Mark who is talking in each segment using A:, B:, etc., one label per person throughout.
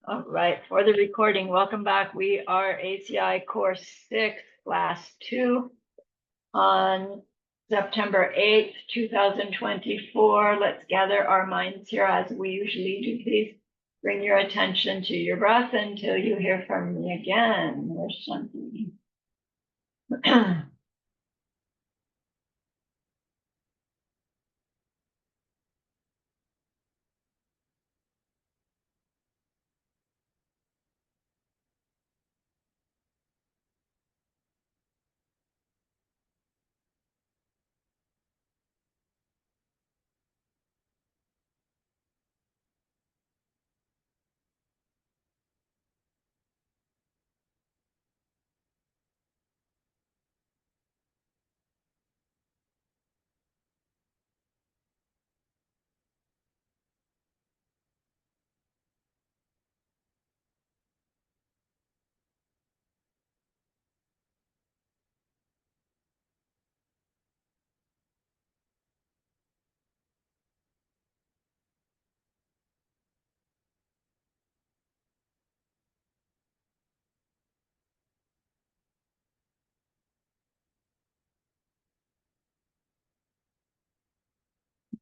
A: All right, for the recording, welcome back. We are ACI Course 6, Class 2 on September 8th, 2024. Let's gather our minds here as we usually do. Please bring your attention to your breath until you hear from me again. There's something.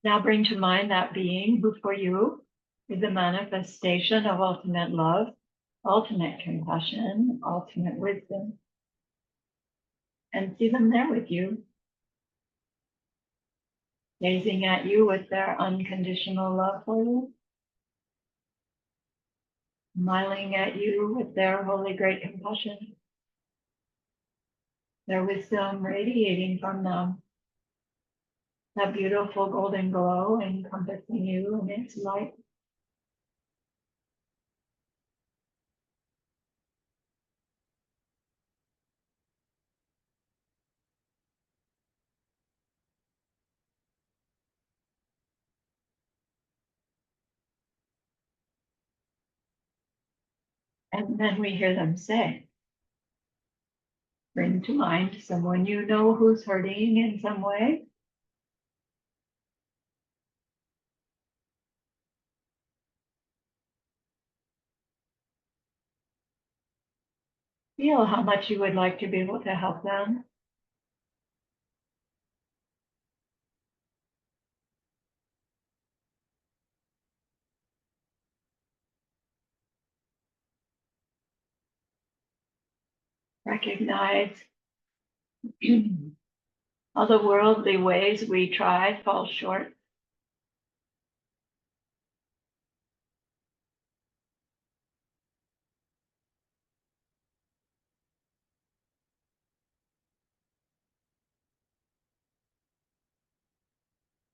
A: Now bring to mind that being who for you is a manifestation of ultimate love, ultimate compassion, ultimate wisdom, and see them there with you, gazing at you with their unconditional love for you, smiling at you with their holy great compassion, their wisdom radiating from them, that beautiful golden glow encompassing you in its light. And then we hear them say, bring to mind someone you know who's hurting in some way. Feel how much you would like to be able to help them. Recognize all the worldly ways we try fall short.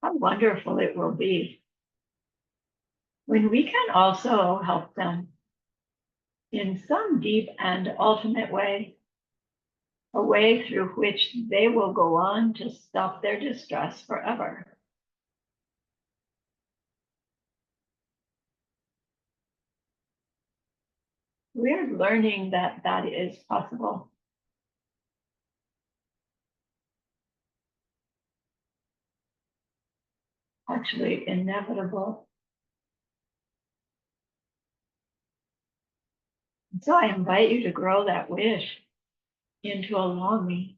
A: How wonderful it will be when we can also help them in some deep and ultimate way, a way through which they will go on to stop their distress forever. We're learning that that is possible. Actually, inevitable. So I invite you to grow that wish into a longing.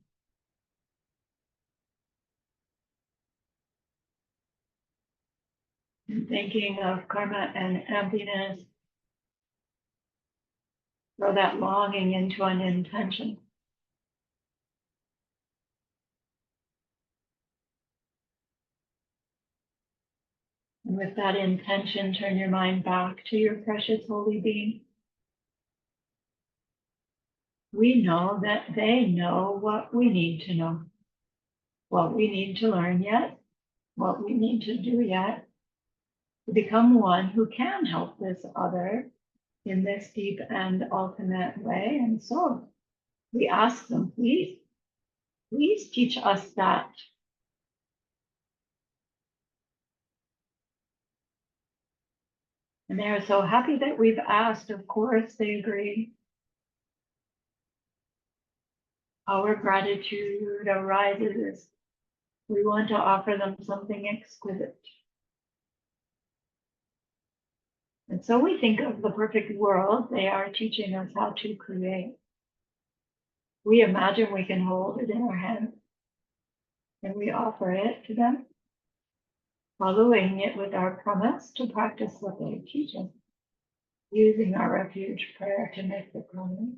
A: And thinking of karma and emptiness, grow that longing into an intention. And with that intention, turn your mind back to your precious holy being. We know that they know what we need to know, what we need to learn yet, what we need to do yet, to become one who can help this other in this deep and ultimate way. And so we ask them, please teach us that. And they're so happy that we've asked. Of course, they agree. Our gratitude arises. We want to offer them something exquisite. And so we think of the perfect world. They are teaching us how to create. We imagine we can hold it in our hands, and we offer it to them, following it with our promise to practice what they teach us, using our refuge prayer to make the promise.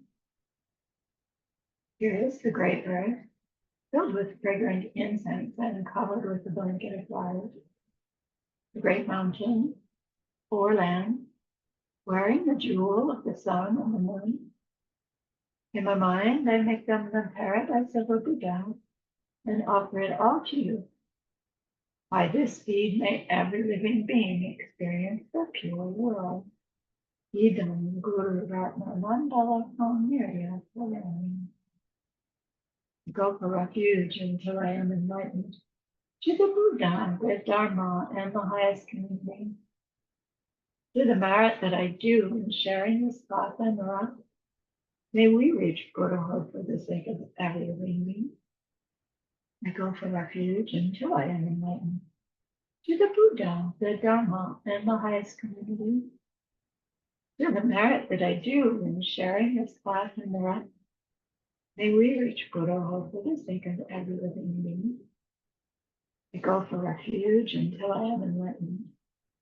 A: Here is the great earth, filled with fragrant incense and covered with a blanket of flowers. The great mountain or land, wearing the jewel of the sun and the moon. In my mind, I make them the paradise of a Buddha and offer it all to you. By this deed, may every living being experience the pure world. Idam Guru Ratna Mandala Nirya Salam. Go for refuge until I am enlightened to the Buddha, the Dharma, and the highest community. Through the merit that I do in sharing this path and rock, may we reach Buddhahood for the sake of every living being. I go for refuge until I am enlightened to the Buddha, the Dharma, and the highest community. Through the merit that I do in sharing this path and rock, may we reach Buddhahood for the sake of every living being. I go for refuge until I am enlightened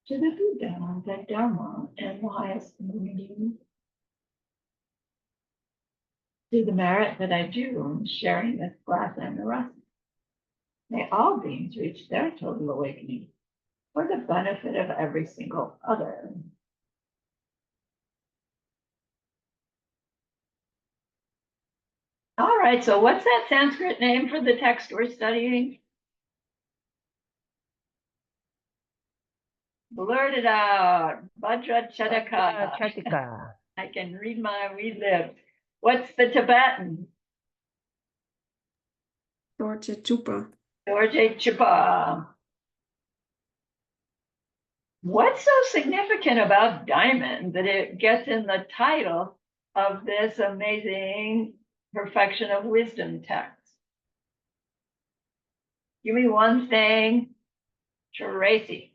A: to the Buddha, the Dharma, and the highest community. Through the merit that I do in sharing this class and the rest, may all beings reach their total awakening for the benefit of every single other. All right, so what's that Sanskrit name for the text we're studying? Blurt it out. Vajrachatika. I can read my wee lips. What's the Tibetan?
B: Dorje Chupa.
A: Dorje Chupa. What's so significant about diamond that it gets in the title of this amazing perfection of wisdom text? Give me one thing, Tracy.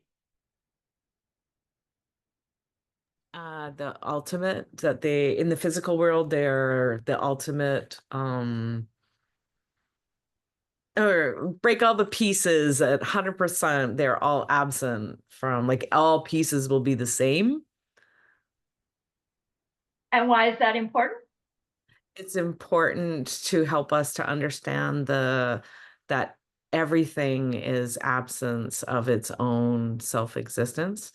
C: The ultimate, that they in the physical world, they're the ultimate, or break all the pieces at 100%, they're all absent from, like, all pieces will be the same.
A: And why is that important?
C: It's important to help us to understand that everything is absence of its own self-existence.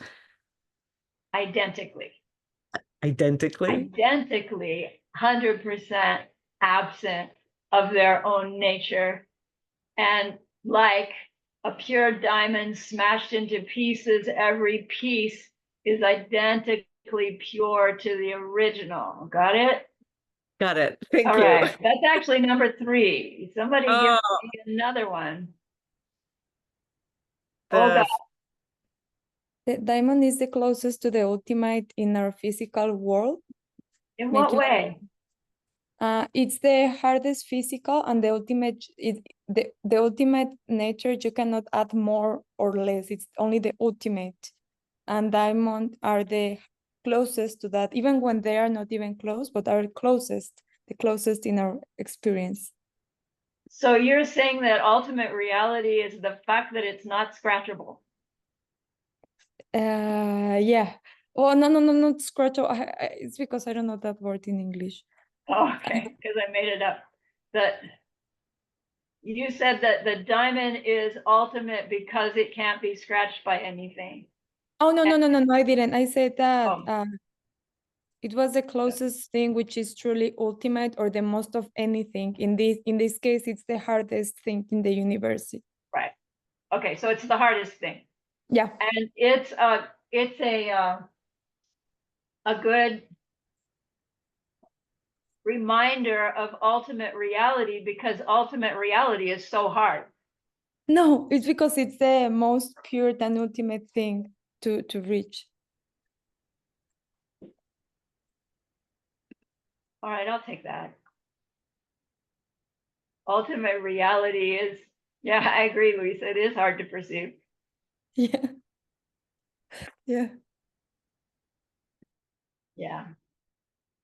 A: Identically.
C: Identically,
A: 100% absent of their own nature. And like a pure diamond smashed into pieces, every piece is identically pure to the original. Got it?
C: got it. Thank
A: All
C: you.
A: right, that's actually number 3. Somebody give me another one. God.
B: The diamond is the closest to the ultimate in our physical world.
A: In what way?
B: It's the hardest physical and the ultimate. The ultimate nature. You cannot add more or less. It's only the ultimate, and diamond are the closest to that, even when they are not even close, but are closest. The closest in our experience.
A: So you're saying that ultimate reality is the fact that it's not scratchable.
B: Yeah. Oh, no, not scratchable. It's because I don't know that word in English.
A: Oh, okay, because I made it up. That you said that the diamond is ultimate because it can't be scratched by anything.
B: Oh, no, I didn't. I said that it was the closest thing which is truly ultimate or the most of anything. In this case, it's the hardest thing in the universe.
A: Right. Okay, so it's the hardest thing.
B: Yeah.
A: And it's a good reminder of ultimate reality, because ultimate reality is so hard.
B: No, it's because it's the most pure and ultimate thing to reach.
A: All right, I'll take that. Ultimate reality is, yeah, I agree, Luisa. It is hard to perceive.
B: Yeah. Yeah.
A: Yeah.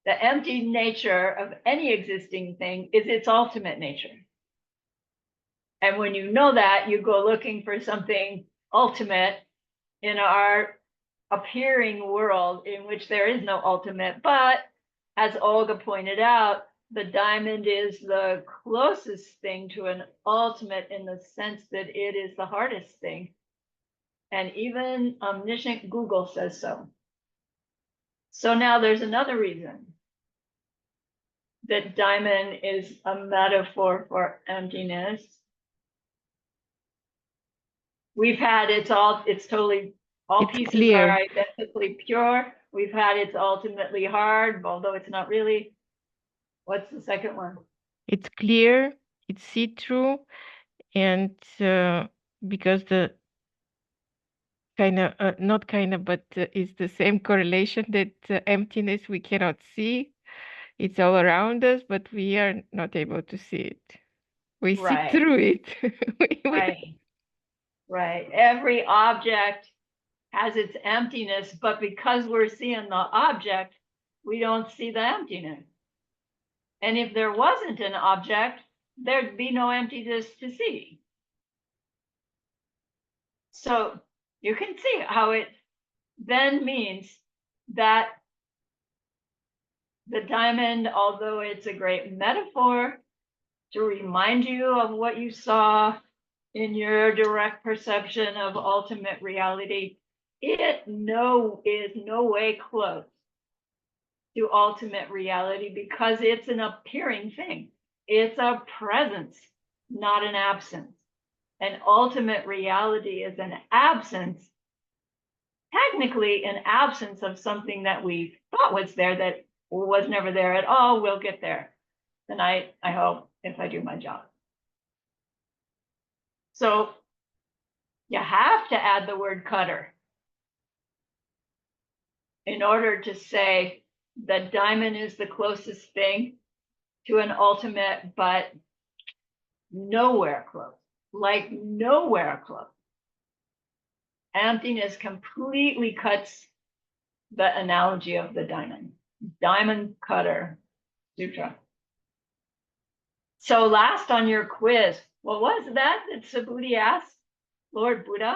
A: The empty nature of any existing thing is its ultimate nature. And when you know that, you go looking for something ultimate in our appearing world in which there is no ultimate. But as Olga pointed out, the diamond is the closest thing to an ultimate in the sense that it is the hardest thing. And even omniscient Google says so. So now there's another reason that diamond is a metaphor for emptiness. We've had it's totally, all
D: It's
A: pieces
D: clear.
A: are identically pure. We've had it's ultimately hard, although it's not really. What's the second one?
D: It's clear, it's see-through, and because the not but it's the same correlation that emptiness we cannot see. It's all around us, but we are not able to see it. We see
A: Right.
D: through it.
A: Right. Right. Every object has its emptiness, but because we're seeing the object, we don't see the emptiness. And if there wasn't an object, there'd be no emptiness to see. So you can see how it then means that the diamond, although it's a great metaphor to remind you of what you saw in your direct perception of ultimate reality, it is no way close to ultimate reality because it's an appearing thing. It's a presence, not an absence. And ultimate reality is an absence, technically an absence of something that we thought was there that was never there at all. We'll get there tonight, I hope, if I do my job. So you have to add the word cutter in order to say that diamond is the closest thing to an ultimate, but nowhere close, like nowhere close. Emptiness completely cuts the analogy of the diamond. Diamond cutter sutra. So last on your quiz, what was that Subhuti asked Lord Buddha?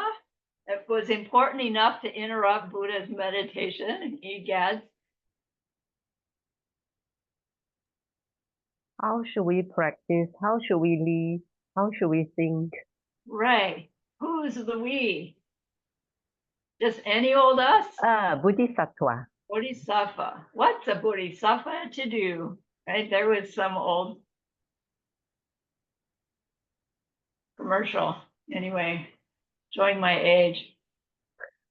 A: It was important enough to interrupt Buddha's meditation, egads.
E: How should we practice? How should we live? How should we think?
A: Right. Who's the we? Just any old us?
E: Bodhisattva.
A: Bodhisattva. What's a bodhisattva to do? Right? There was some old commercial. Anyway, showing my age.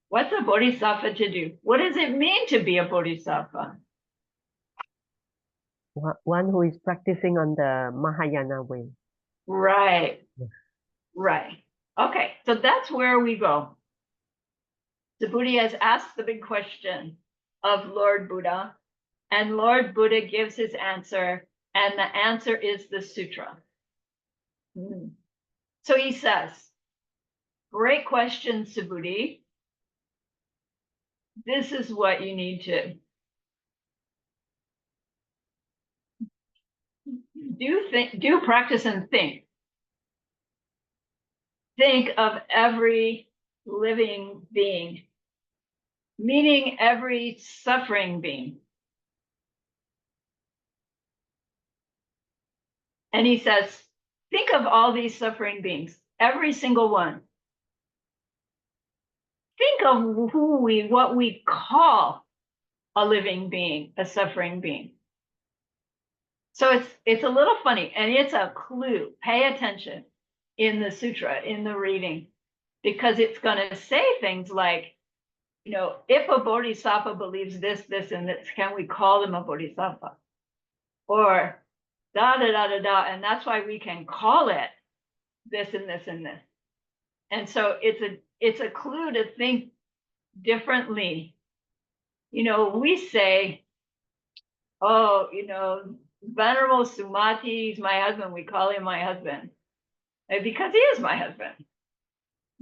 A: What's a bodhisattva to do? What does it mean to be a bodhisattva?
E: One who is practicing on the Mahayana way.
A: Right. Right. Okay, so that's where we go. Subhuti has asked the big question of Lord Buddha, and Lord Buddha gives his answer, and the answer is the sutra. So he says, great question, Subhuti. This is what you need to do, practice and think. Think of every living being, meaning every suffering being. And he says, think of all these suffering beings, every single one. Think of what we call a living being, a suffering being. So it's a little funny, and it's a clue. Pay attention in the sutra, in the reading, because it's going to say things like, if a bodhisattva believes this, this, and this, can we call them a bodhisattva? Or da da da da da, and that's why we can call it this and this and this. And so it's a clue to think differently. We say, oh, Venerable Sumati is my husband. We call him my husband because he is my husband.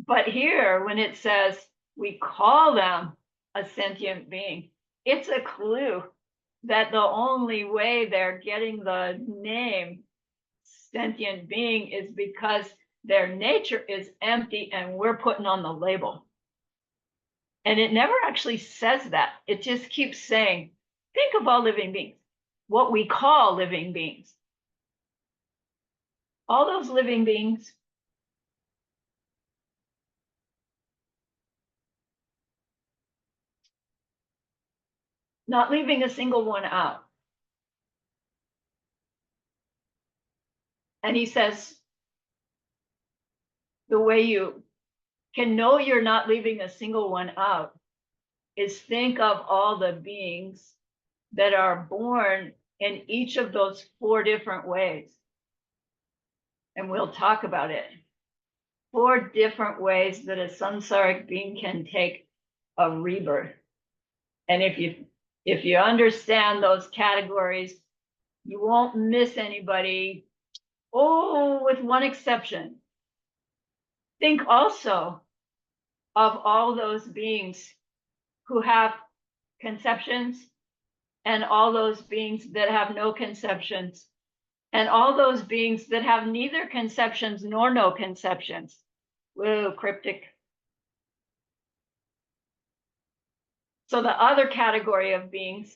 A: But here, when it says we call them a sentient being, it's a clue that the only way they're getting the name sentient being is because their nature is empty and we're putting on the label. And it never actually says that. It just keeps saying, think of all living beings, what we call living beings. All those living beings not leaving a single one out. And he says, the way you can know you're not leaving a single one out is think of all the beings that are born in each of those 4 different ways. And we'll talk about it. 4 different ways that a samsaric being can take a rebirth. And if you understand those categories, you won't miss anybody. Oh, with one exception. Think also of all those beings who have conceptions and all those beings that have no conceptions and all those beings that have neither conceptions nor no conceptions. Whoa, cryptic. So the other category of beings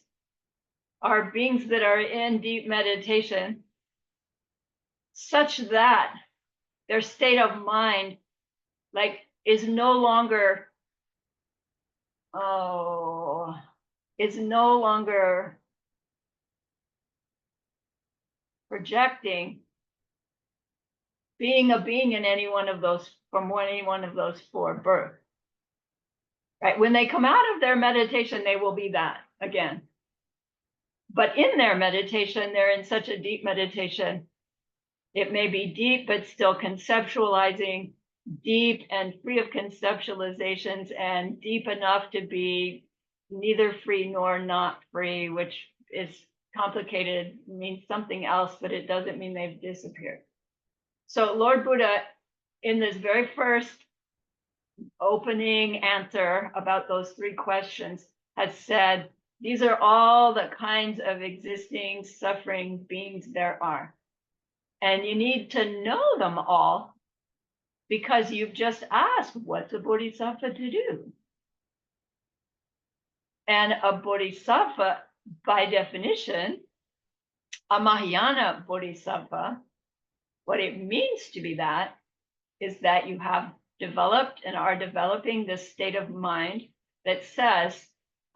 A: are beings that are in deep meditation, such that their state of mind is no longer projecting being a being in any one of those, from any one of those 4 births. Right? When they come out of their meditation, they will be that again. But in their meditation, they're in such a deep meditation. It may be deep, but still conceptualizing, deep and free of conceptualizations, and deep enough to be neither free nor not free, which is complicated, means something else, but it doesn't mean they've disappeared. So Lord Buddha, in this very first opening answer about those 3 questions, has said, these are all the kinds of existing suffering beings there are. And you need to know them all because you've just asked, what's a bodhisattva to do? And a bodhisattva, by definition, a Mahayana bodhisattva, what it means to be that is that you have developed and are developing this state of mind that says,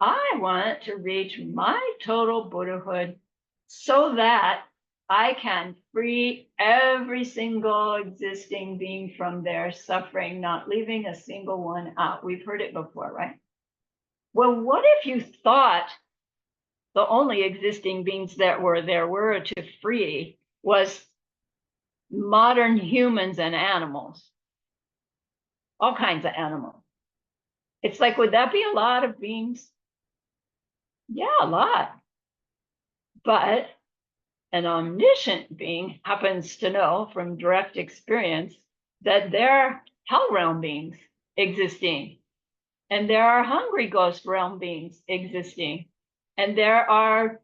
A: I want to reach my total Buddhahood so that I can free every single existing being from their suffering, not leaving a single one out. We've heard it before, right? Well, what if you thought the only existing beings that there were to free was modern humans and animals? All kinds of animals. It's like, would that be a lot of beings? Yeah, a lot. But an omniscient being happens to know from direct experience that there are hell realm beings existing, and there are hungry ghost realm beings existing, and there are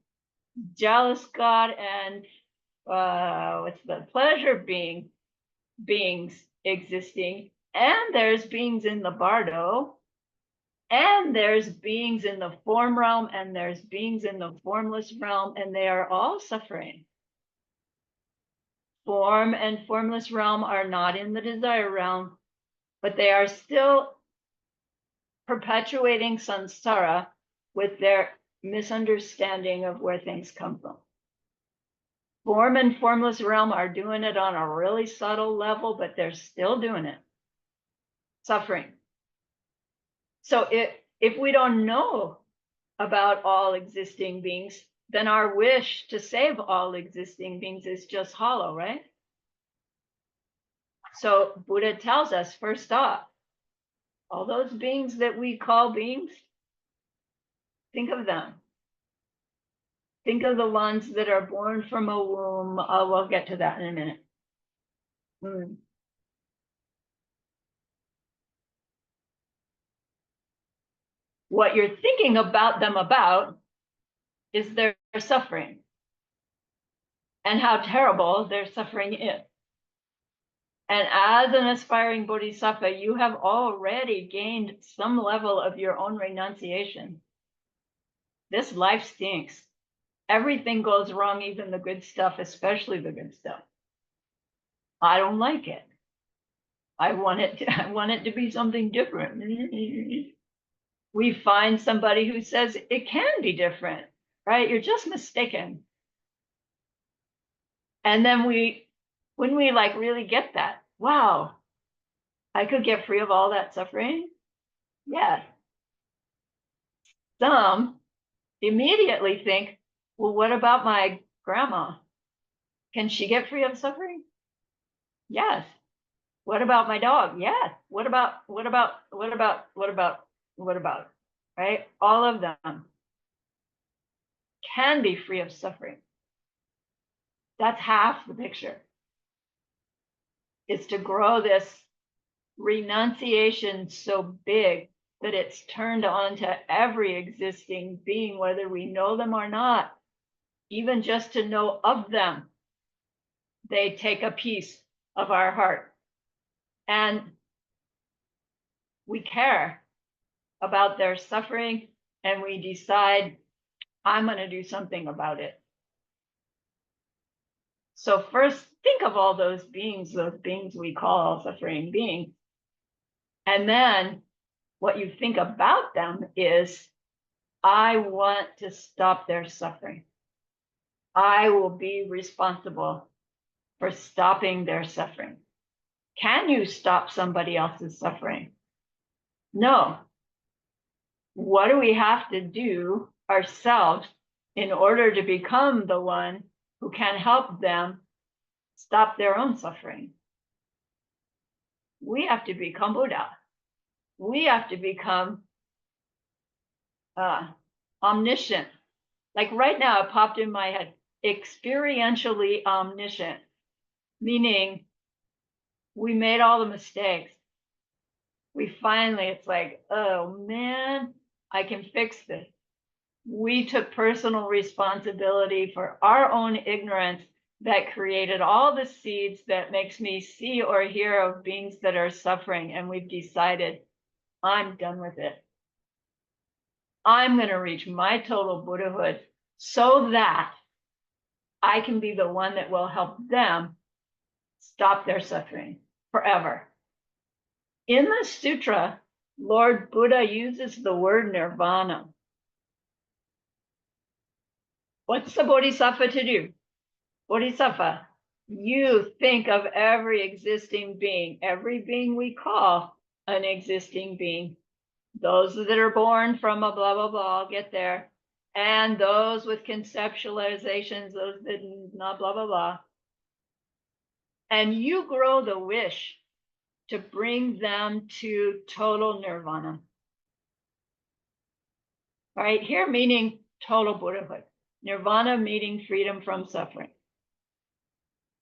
A: jealous God and what's the pleasure beings existing, and there's beings in the bardo, and there's beings in the form realm, and there's beings in the formless realm, and they are all suffering. Form and formless realm are not in the desire realm, but they are still perpetuating samsara with their misunderstanding of where things come from. Form and formless realm are doing it on a really subtle level, but they're still doing it. Suffering. So if we don't know about all existing beings, then our wish to save all existing beings is just hollow, right? So Buddha tells us, first off, all those beings that we call beings, think of them. Think of the ones that are born from a womb. We'll get to that in a minute. What you're thinking about them about is their suffering and how terrible their suffering is. And as an aspiring bodhisattva, you have already gained some level of your own renunciation. This life stinks. Everything goes wrong, even the good stuff, especially the good stuff. I don't like it. I want it to be something different. We find somebody who says it can be different, right? You're just mistaken. And then when we like really get that, wow, I could get free of all that suffering. Yeah. Some immediately think, well, what about my grandma? Can she get free of suffering? Yes. What about my dog? Yes. What about, right? All of them can be free of suffering. That's half the picture. Is to grow this renunciation so big that it's turned on to every existing being, whether we know them or not, even just to know of them. They take a piece of our heart. And we care about their suffering, and we decide, I'm going to do something about it. So first, think of all those beings we call suffering beings. And then what you think about them is, I want to stop their suffering. I will be responsible for stopping their suffering. Can you stop somebody else's suffering? No. What do we have to do ourselves in order to become the one who can help them stop their own suffering? We have to become Buddha. We have to become omniscient. Like right now, it popped in my head, experientially omniscient, meaning we made all the mistakes. We finally, it's like, oh man, I can fix this. We took personal responsibility for our own ignorance that created all the seeds that makes me see or hear of beings that are suffering. And we've decided, I'm done with it. I'm going to reach my total Buddhahood so that I can be the one that will help them stop their suffering forever. In the sutra, Lord Buddha uses the word nirvana. What's the bodhisattva to do? Bodhisattva, you think of every existing being, every being we call an existing being. Those that are born from a blah, blah, blah, I'll get there. And those with conceptualizations, those that not blah, blah, blah. And you grow the wish to bring them to total nirvana. All right, here meaning total Buddhahood. Nirvana meaning freedom from suffering.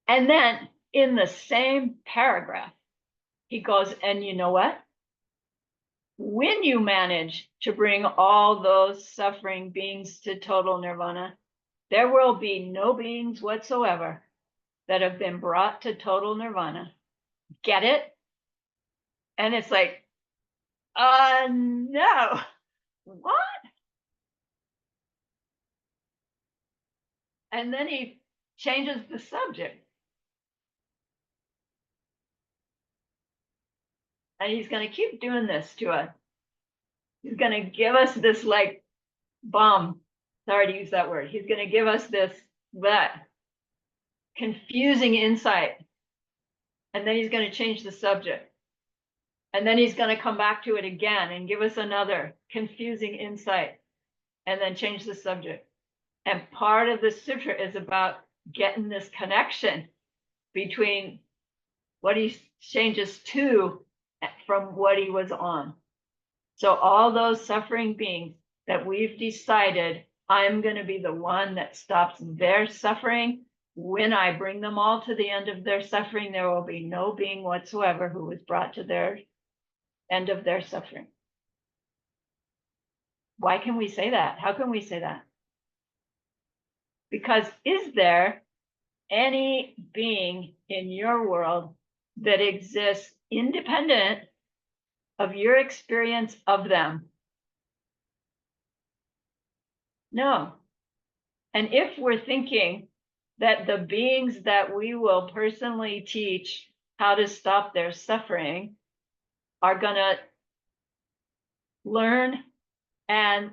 A: And then in the same paragraph, he goes, and you know what? When you manage to bring all those suffering beings to total nirvana, there will be no beings whatsoever that have been brought to total nirvana. Get it? And it's like, no. What? And then he changes the subject. And he's going to keep doing this to us. He's going to give us this like bomb. Sorry to use that word. He's going to give us that confusing insight. And then he's going to change the subject. And then he's going to come back to it again and give us another confusing insight. And then change the subject. And part of the sutra is about getting this connection between what he changes to from what he was on. So all those suffering beings that we've decided, I'm going to be the one that stops their suffering. When I bring them all to the end of their suffering, there will be no being whatsoever who was brought to their end of their suffering. Why can we say that? How can we say that? Because is there any being in your world that exists independent of your experience of them? No. And if we're thinking that the beings that we will personally teach how to stop their suffering are going to learn and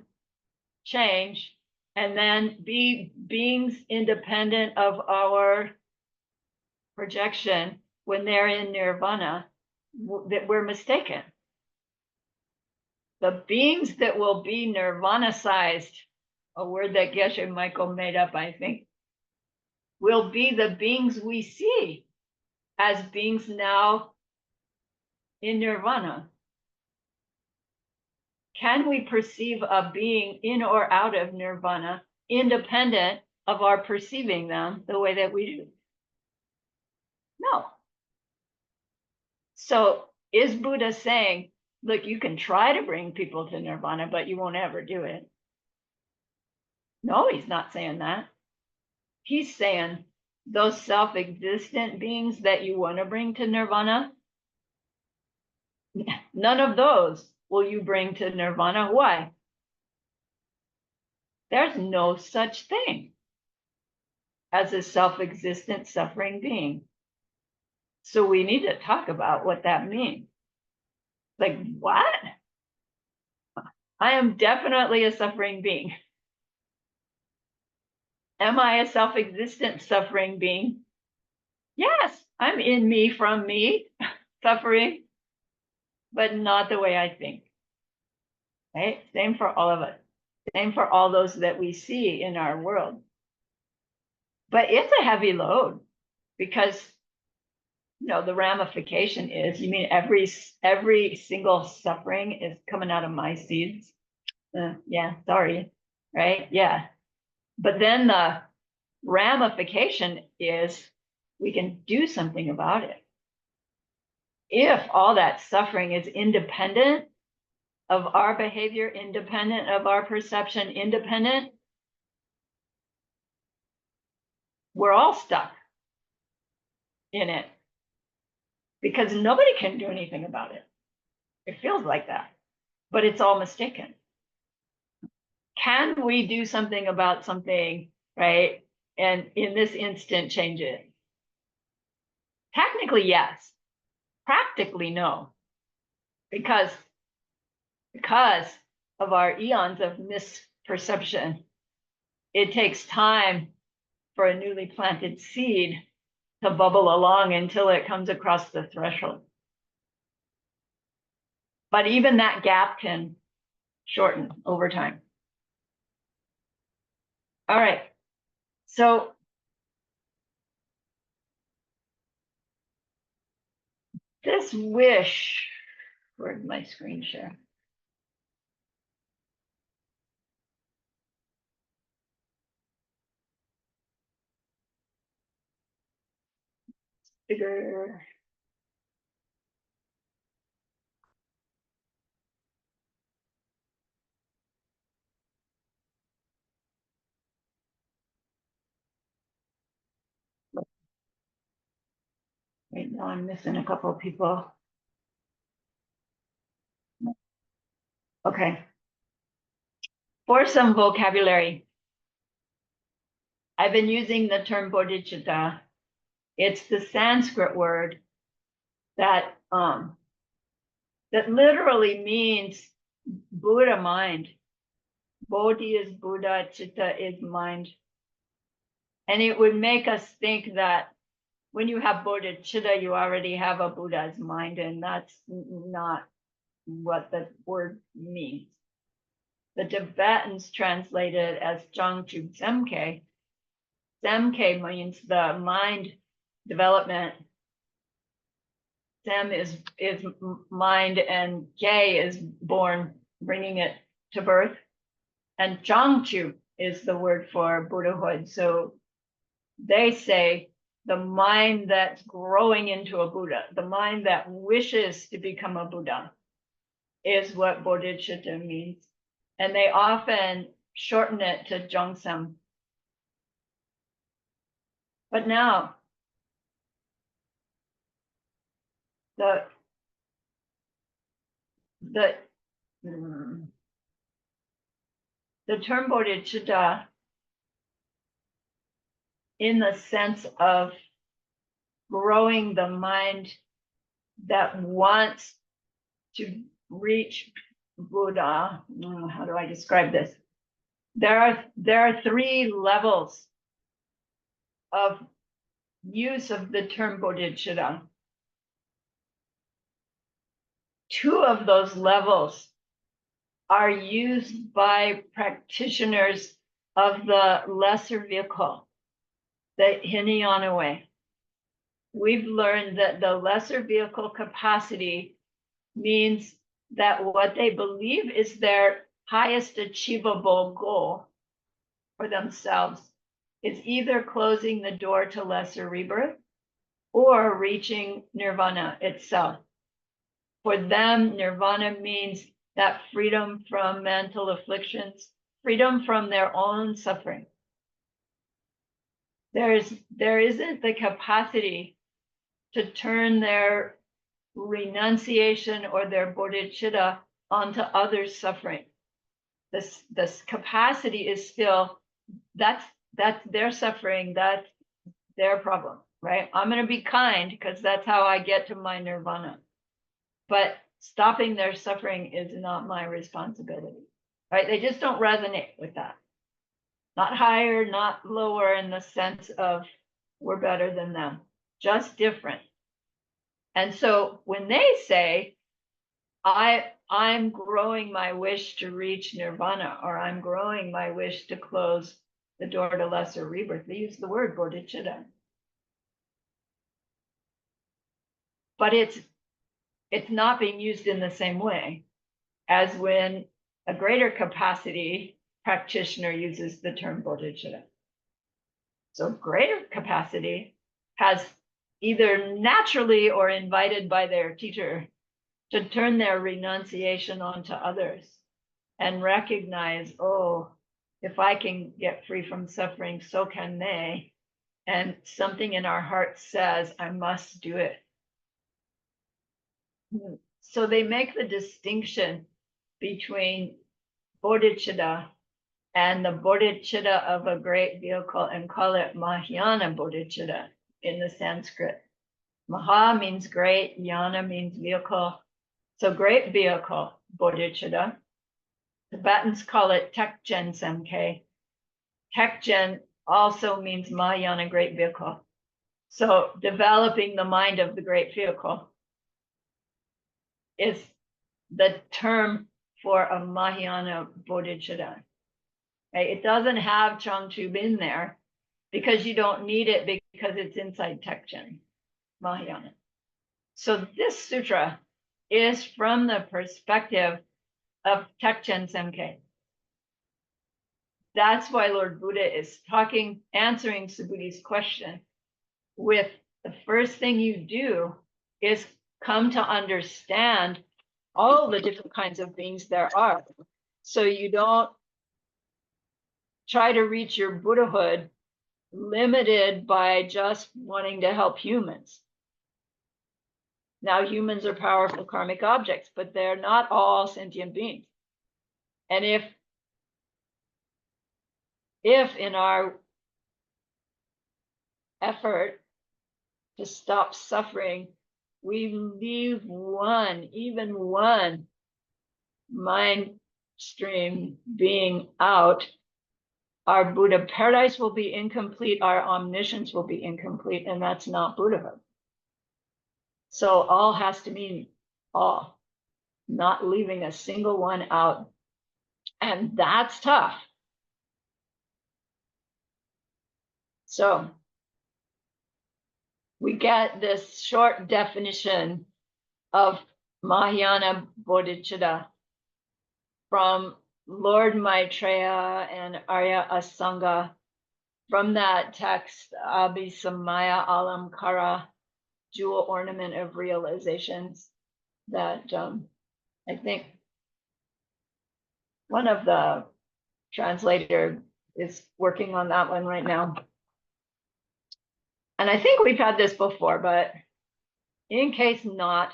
A: change and then be beings independent of our projection when they're in nirvana, that we're mistaken. The beings that will be nirvana-sized, a word that Geshe Michael made up, I think, will be the beings we see as beings now in nirvana. Can we perceive a being in or out of nirvana independent of our perceiving them the way that we do? No. So is Buddha saying, look, you can try to bring people to nirvana, but you won't ever do it? No, he's not saying that. He's saying those self-existent beings that you want to bring to nirvana, none of those will you bring to nirvana. Why? There's no such thing as a self-existent suffering being. So we need to talk about what that means. Like, what? I am definitely a suffering being. Am I a self-existent suffering being? Yes, I'm in me from me, suffering, but not the way I think. Right? Same for all of us. Same for all those that we see in our world. But it's a heavy load because, you know, the ramification is, you mean every single suffering is coming out of my seeds? Yeah, sorry, right? Yeah. But then the ramification is we can do something about it. If all that suffering is independent of our behavior, independent of our perception, independent, we're all stuck in it because nobody can do anything about it. It feels like that, but it's all mistaken. Can we do something about something, right? And in this instant, change it? Technically, yes. Practically, no. Because of our eons of misperception, it takes time for a newly planted seed to bubble along until it comes across the threshold. But even that gap can shorten over time. All right. So this wish, where's my screen share? Bigger. Wait, now I'm missing a couple of people. Okay. For some vocabulary, I've been using the term bodhicitta. It's the Sanskrit word that that literally means Buddha mind. Bodhi is Buddha, chitta is mind. And it would make us think that when you have bodhicitta, you already have a Buddha's mind, and that's not what the word means. The Tibetans translate it as Jangchu Zemke. Zemke means the mind development. Zem is mind, and Ge is born, bringing it to birth. And Jangchu is the word for Buddhahood. So they say the mind that's growing into a Buddha, the mind that wishes to become a Buddha, is what bodhicitta means. And they often shorten it to Jongsam. But now, the term bodhicitta, in the sense of growing the mind that wants to reach Buddha. How do I describe this? There are 3 levels of use of the term bodhicitta. 2 of those levels are used by practitioners of the lesser vehicle, the Hinayana way. We've learned that the lesser vehicle capacity means that what they believe is their highest achievable goal for themselves is either closing the door to lesser rebirth or reaching nirvana itself. For them, nirvana means that freedom from mental afflictions, freedom from their own suffering. There isn't the capacity to turn their renunciation or their bodhicitta onto others' suffering. This capacity is still, that's their suffering, that's their problem, right? I'm going to be kind because that's how I get to my nirvana. But stopping their suffering is not my responsibility, right? They just don't resonate with that. Not higher, not lower in the sense of we're better than them, just different. And so when they say, I'm growing my wish to reach nirvana, or I'm growing my wish to close the door to lesser rebirth, they use the word bodhicitta. But it's not being used in the same way as when a greater capacity practitioner uses the term bodhicitta. So greater capacity has either naturally or invited by their teacher to turn their renunciation onto others and recognize, oh, if I can get free from suffering, so can they. And something in our heart says, I must do it. So they make the distinction between bodhicitta and the bodhicitta of a great vehicle and call it Mahayana bodhicitta in the Sanskrit. Maha means great, yana means vehicle. So great vehicle, bodhicitta. Tibetans call it Tekjen Semke. Tekjen also means Mahayana great vehicle. So developing the mind of the great vehicle is the term for a Mahayana bodhicitta. Right? It doesn't have Changchub in there because you don't need it because it's inside Tekjen, Mahayana. So this sutra is from the perspective of Tekjen Semke. That's why Lord Buddha is answering Subhuti's question with the first thing you do is come to understand all the different kinds of beings there are. So you don't try to reach your Buddhahood limited by just wanting to help humans. Now, humans are powerful karmic objects, but they're not all sentient beings. And if in our effort to stop suffering, we leave even one mind stream being out, our Buddha paradise will be incomplete, our omniscience will be incomplete, and that's not Buddhahood. So all has to mean all, not leaving a single one out. And that's tough. So we get this short definition of Mahayana bodhicitta from Lord Maitreya and Arya Asanga from that text, Abhisamaya Alamkara, Jewel Ornament of Realizations, that I think One of the translator is working on that one right now. And I think we've had this before, but in case not,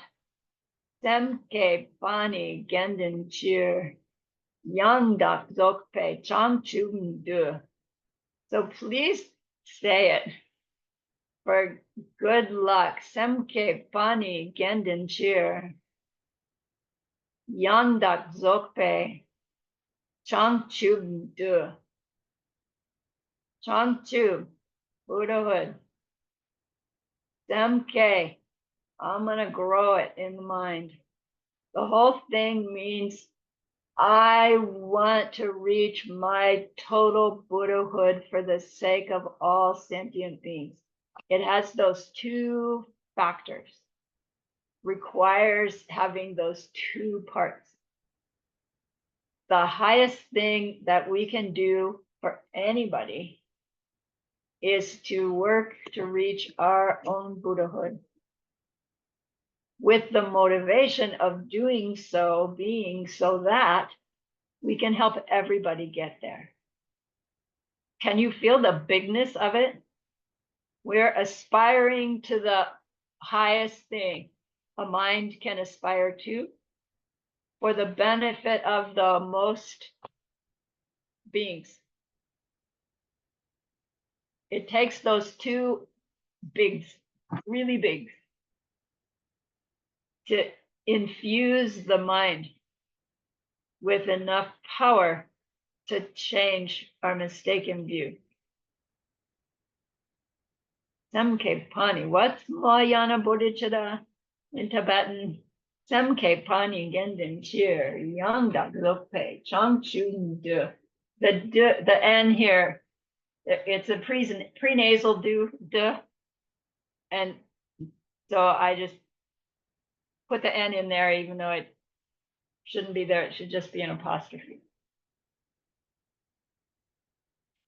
A: Semke Bani Gendin Chir Yang Dak Zokpe Chang Chum Du. So please say it for good luck. Semke Bani Gendin Chir Yang Dak Zokpe Chang Chum Du. Chang Chum, Buddhahood. Semke, I'm going to grow it in the mind. The whole thing means I want to reach my total Buddhahood for the sake of all sentient beings. It has those two factors, requires having those two parts. The highest thing that we can do for anybody is to work to reach our own Buddhahood, with the motivation of doing so being so that we can help everybody get there. Can you feel the bigness of it? We're aspiring to the highest thing a mind can aspire to for the benefit of the most beings. It takes those two bigs, really big, to infuse the mind with enough power to change our mistaken view. Semke Pani, what's Mahayana Bodhicitta in Tibetan? Semke Pani Gendin Chir, Yang Dak Lokpe, Chang Chun Du. The N here, it's a prenasal du, and so I just put the N in there, even though it shouldn't be there. It should just be an apostrophe.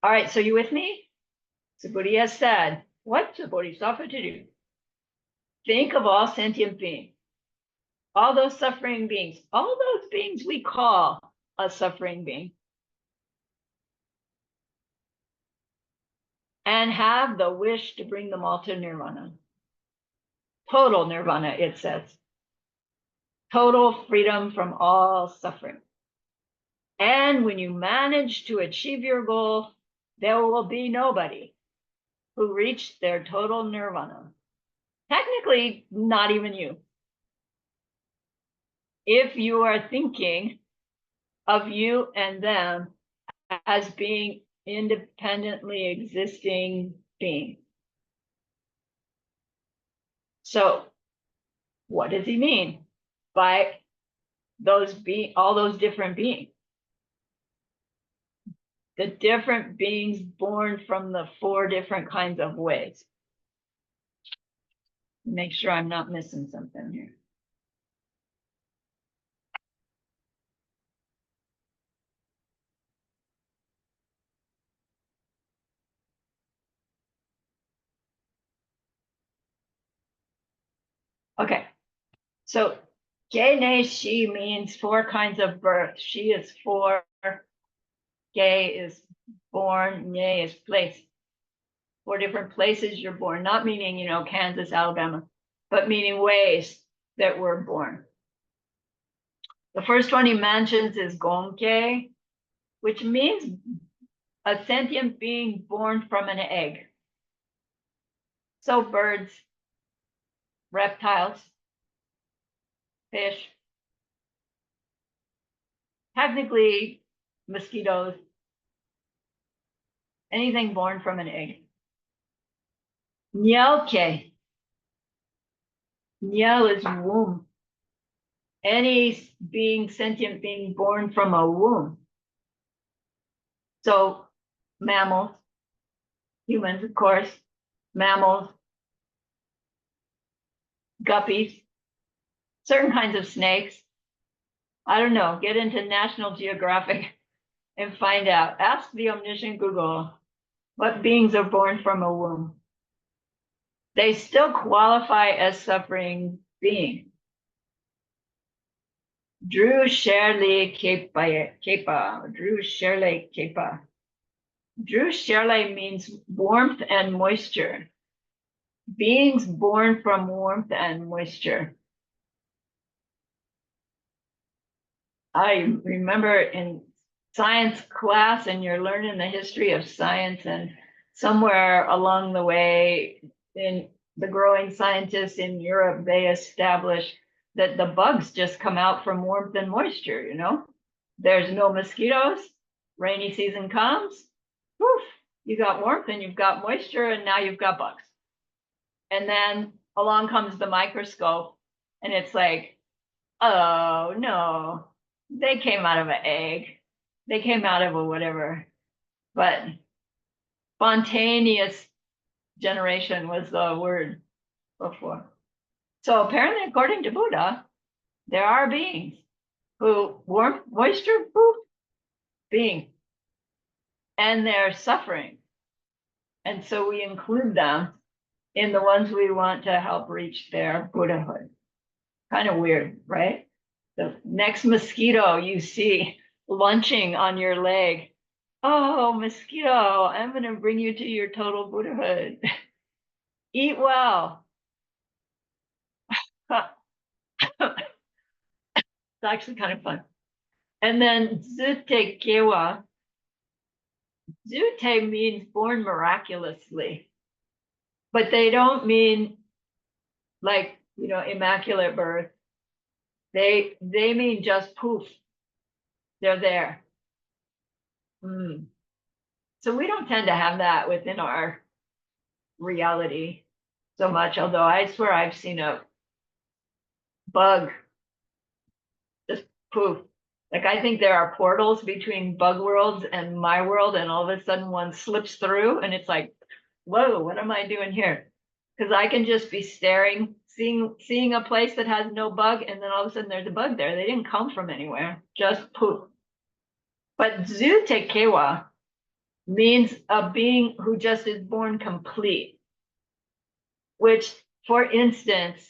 A: All right, so you with me? So Buddha has said, what's a bodhisattva to do? Think of all sentient beings, all those suffering beings, all those beings we call a suffering being, and have the wish to bring them all to nirvana. Total nirvana, it says. Total freedom from all suffering. And when you manage to achieve your goal, there will be nobody who reached their total nirvana. Technically, not even you. If you are thinking of you and them as being independently existing beings. So, what does he mean by all those different beings? The different beings born from the 4 different kinds of ways. Make sure I'm not missing something here. Okay, so Gene Shi means 4 kinds of birth. Shi is 4, Ge is born, Nye is place. 4 different places you're born, not meaning, Kansas, Alabama, but meaning ways that we're born. The first one he mentions is Gongke, which means a sentient being born from an egg. So birds, reptiles, fish, technically mosquitoes, anything born from an egg. Nyelke. Nyel is womb. Any being, sentient being born from a womb. So mammals, humans, of course, mammals, guppies, certain kinds of snakes. I don't know, get into National Geographic and find out. Ask the omniscient Google what beings are born from a womb. They still qualify as suffering beings. Drew Sherley Kepa. Drew Sherley Kepa. Drew Sherley means warmth and moisture. Beings born from warmth and moisture. I remember in science class, and you're learning the history of science, and somewhere along the way, in the growing scientists in Europe, they established that the bugs just come out from warmth and moisture, you know? There's no mosquitoes, rainy season comes, poof, you got warmth and you've got moisture, and now you've got bugs. And then along comes the microscope, and it's like, oh no, they came out of an egg. They came out of a whatever. But spontaneous generation was the word before. So apparently, according to Buddha, there are beings who warmth, moisture, poof, being, and they're suffering. And so we include them in the ones we want to help reach their Buddhahood. Kind of weird, right? The next mosquito you see lunching on your leg. Oh, mosquito, I'm going to bring you to your total Buddhahood. Eat well. It's actually kind of fun. And then Zute Kewa. Zute means born miraculously, but they don't mean like, you know, immaculate birth. They mean just poof. They're there. So we don't tend to have that within our reality so much, although I swear I've seen a bug just poof. Like I think there are portals between bug worlds and my world, and all of a sudden one slips through and it's like, whoa, what am I doing here? Because I can just be staring, seeing a place that has no bug, and then all of a sudden there's a bug there. They didn't come from anywhere, just poof. But Zutekewa means a being who just is born complete, which, for instance,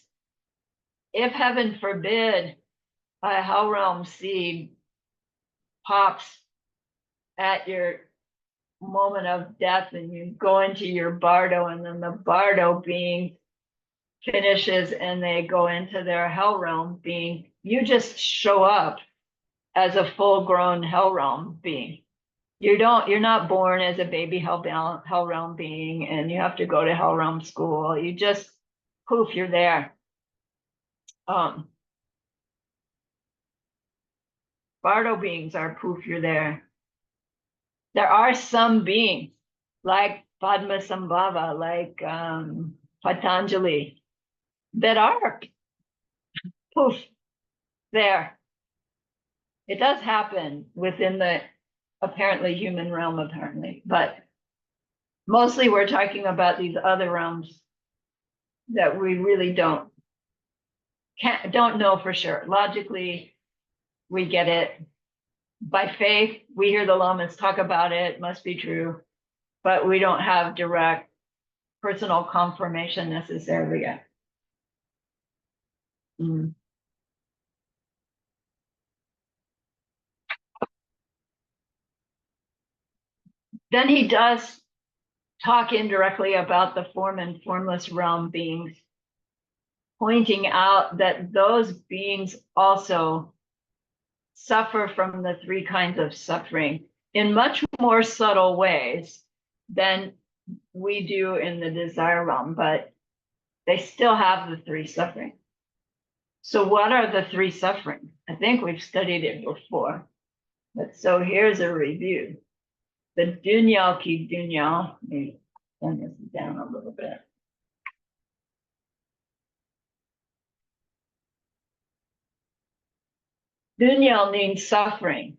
A: if heaven forbid a hell realm seed pops at your moment of death and you go into your bardo, and then the bardo being finishes and they go into their hell realm being, you just show up as a full-grown hell realm being. You're not born as a baby hell realm being and you have to go to hell realm school. You just poof, you're there. Bardo beings are poof, you're there. There are some beings like Padmasambhava, like Patanjali, that are poof, there. It does happen within the apparently human realm, apparently, but mostly we're talking about these other realms that we really don't know for sure. Logically, we get it. By faith, we hear the lamas talk about it, must be true, but we don't have direct personal confirmation necessarily yet. Then he does talk indirectly about the form and formless realm beings, pointing out that those beings also suffer from the three kinds of suffering in much more subtle ways than we do in the desire realm, but they still have the three suffering. So what are the three suffering? I think we've studied it before, but so here's a review. The dunya ki dunya, let me turn this down a little bit. Dunya means suffering.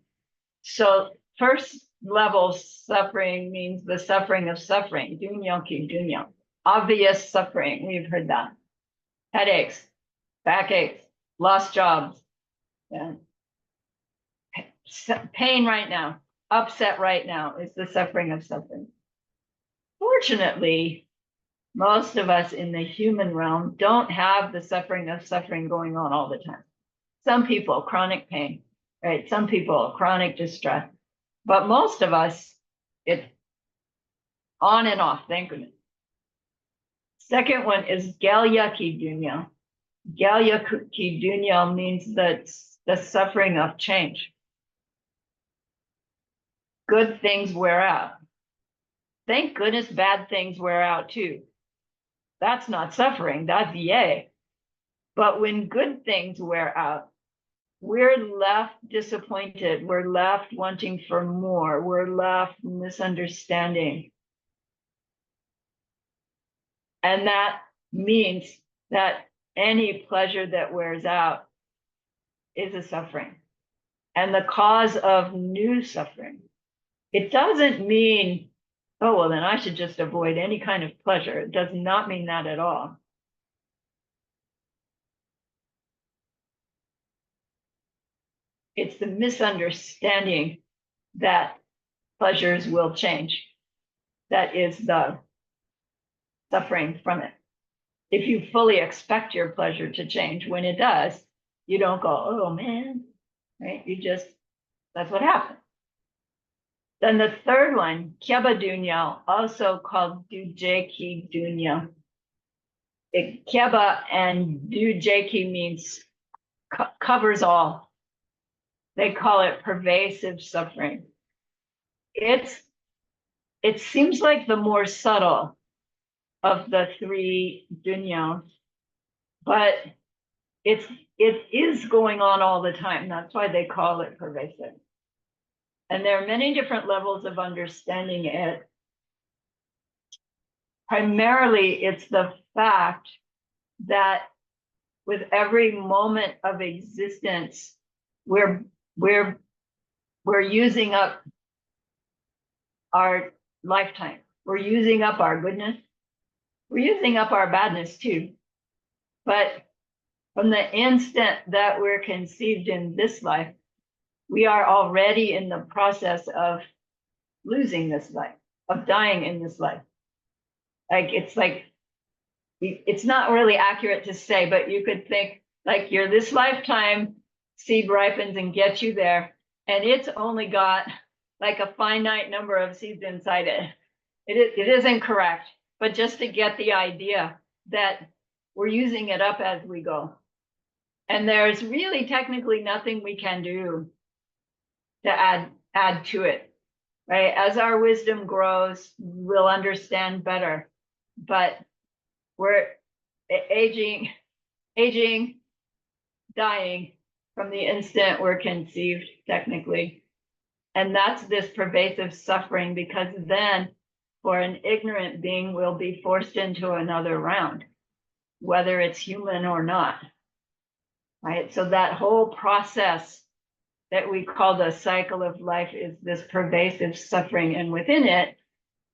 A: So first level suffering means the suffering of suffering. Dunya ki dunya. Obvious suffering, we've heard that. Headaches, backaches, lost jobs, yeah. Pain right now, upset right now is the suffering of suffering. Fortunately, most of us in the human realm don't have the suffering of suffering going on all the time. Some people, chronic pain, right? Some people, chronic distress. But most of us, it's on and off, thank goodness. Second one is Galya ki dunya. Galya ki dunya means that the suffering of change. Good things wear out. Thank goodness bad things wear out too. That's not suffering, that's yay. But when good things wear out, we're left disappointed. We're left wanting for more. We're left misunderstanding. And that means that any pleasure that wears out is a suffering and the cause of new suffering. It doesn't mean, oh, well, then I should just avoid any kind of pleasure. It does not mean that at all. It's the misunderstanding that pleasures will change. That is the suffering from it. If you fully expect your pleasure to change, when it does, you don't go, oh man, right? You just, that's what happened. Then the third one, Kyeba dunya, also called Dujeki dunya. Kyeba and Dujeki means covers all. They call it pervasive suffering. It seems like the more subtle of the three dunyas, but it is going on all the time. That's why they call it pervasive. And there are many different levels of understanding it. Primarily, it's the fact that with every moment of existence, we're using up our lifetime. We're using up our goodness. We're using up our badness too. But from the instant that we're conceived in this life, we are already in the process of losing this life, of dying in this life. It's not really accurate to say, but you could think like you're this lifetime, seed ripens and gets you there, and it's only got like a finite number of seeds inside it. It isn't correct, but just to get the idea that we're using it up as we go. And there's really technically nothing we can do to add to it, right? As our wisdom grows, we'll understand better. But we're aging, dying from the instant we're conceived, technically. And that's this pervasive suffering, because then for an ignorant being, we'll be forced into another round, whether it's human or not, right? So that whole process that we call the cycle of life is this pervasive suffering, and within it,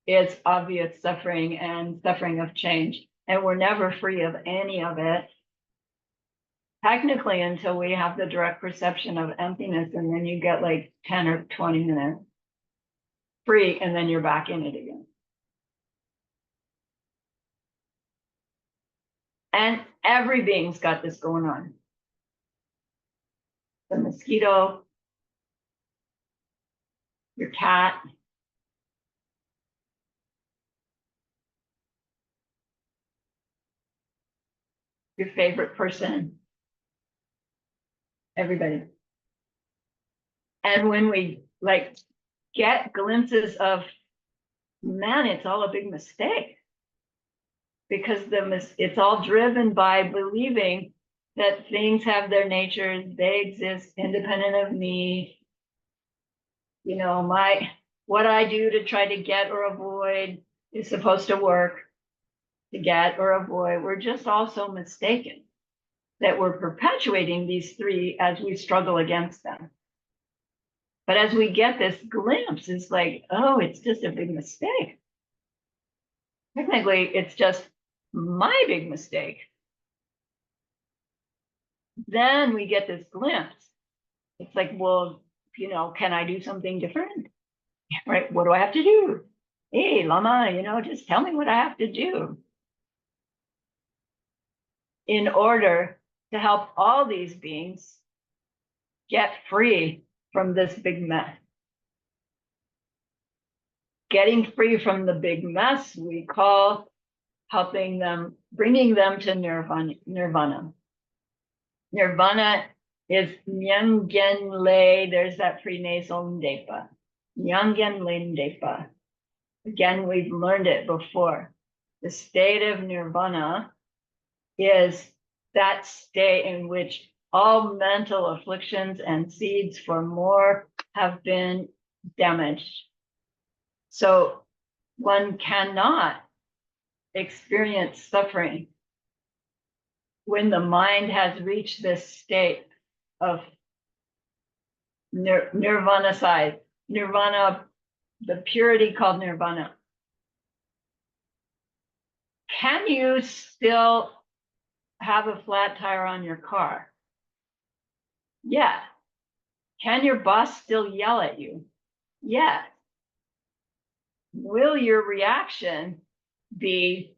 A: it's obvious suffering and suffering of change, and we're never free of any of it, technically, until we have the direct perception of emptiness, and then you get like 10 or 20 minutes free, and then you're back in it again. And every being's got this going on. The mosquito, your cat, your favorite person, everybody. And when we like get glimpses of, man, it's all a big mistake, because it's all driven by believing that things have their natures, they exist independent of me. You know, what I do to try to get or avoid is supposed to work to get or avoid. We're just also mistaken that we're perpetuating these three as we struggle against them. But as we get this glimpse, it's like, oh, it's just a big mistake. Technically, it's just my big mistake. Then we get this glimpse. It's like, well, you know, can I do something different? Right? What do I have to do? Hey, Lama, you know, just tell me what I have to do in order to help all these beings get free from this big mess. Getting free from the big mess, we call helping them, bringing them to nirvana. Nirvana is Nyangen Le, there's that prenasal ndepa. Nyangen Le ndepa. Again, we've learned it before. The state of nirvana is that state in which all mental afflictions and seeds for more have been damaged. So one cannot experience suffering when the mind has reached this state of nirvana side, nirvana, the purity called nirvana. Can you still have a flat tire on your car? Yeah. Can your boss still yell at you? Yeah. Will your reaction be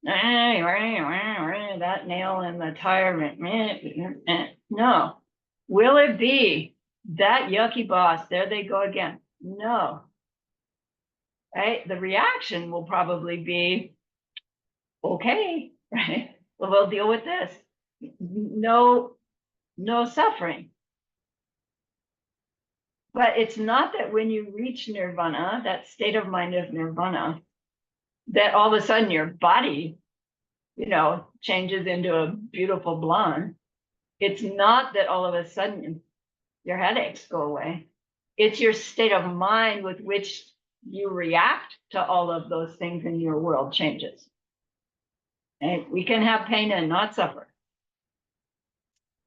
A: that nail in the tire? No. Will it be that yucky boss? There they go again. No. Right? The reaction will probably be, okay, right? Well, we'll deal with this. No suffering. But it's not that when you reach nirvana, that state of mind of nirvana, that all of a sudden your body, changes into a beautiful blonde. It's not that all of a sudden your headaches go away. It's your state of mind with which you react to all of those things in your world changes. And we can have pain and not suffer.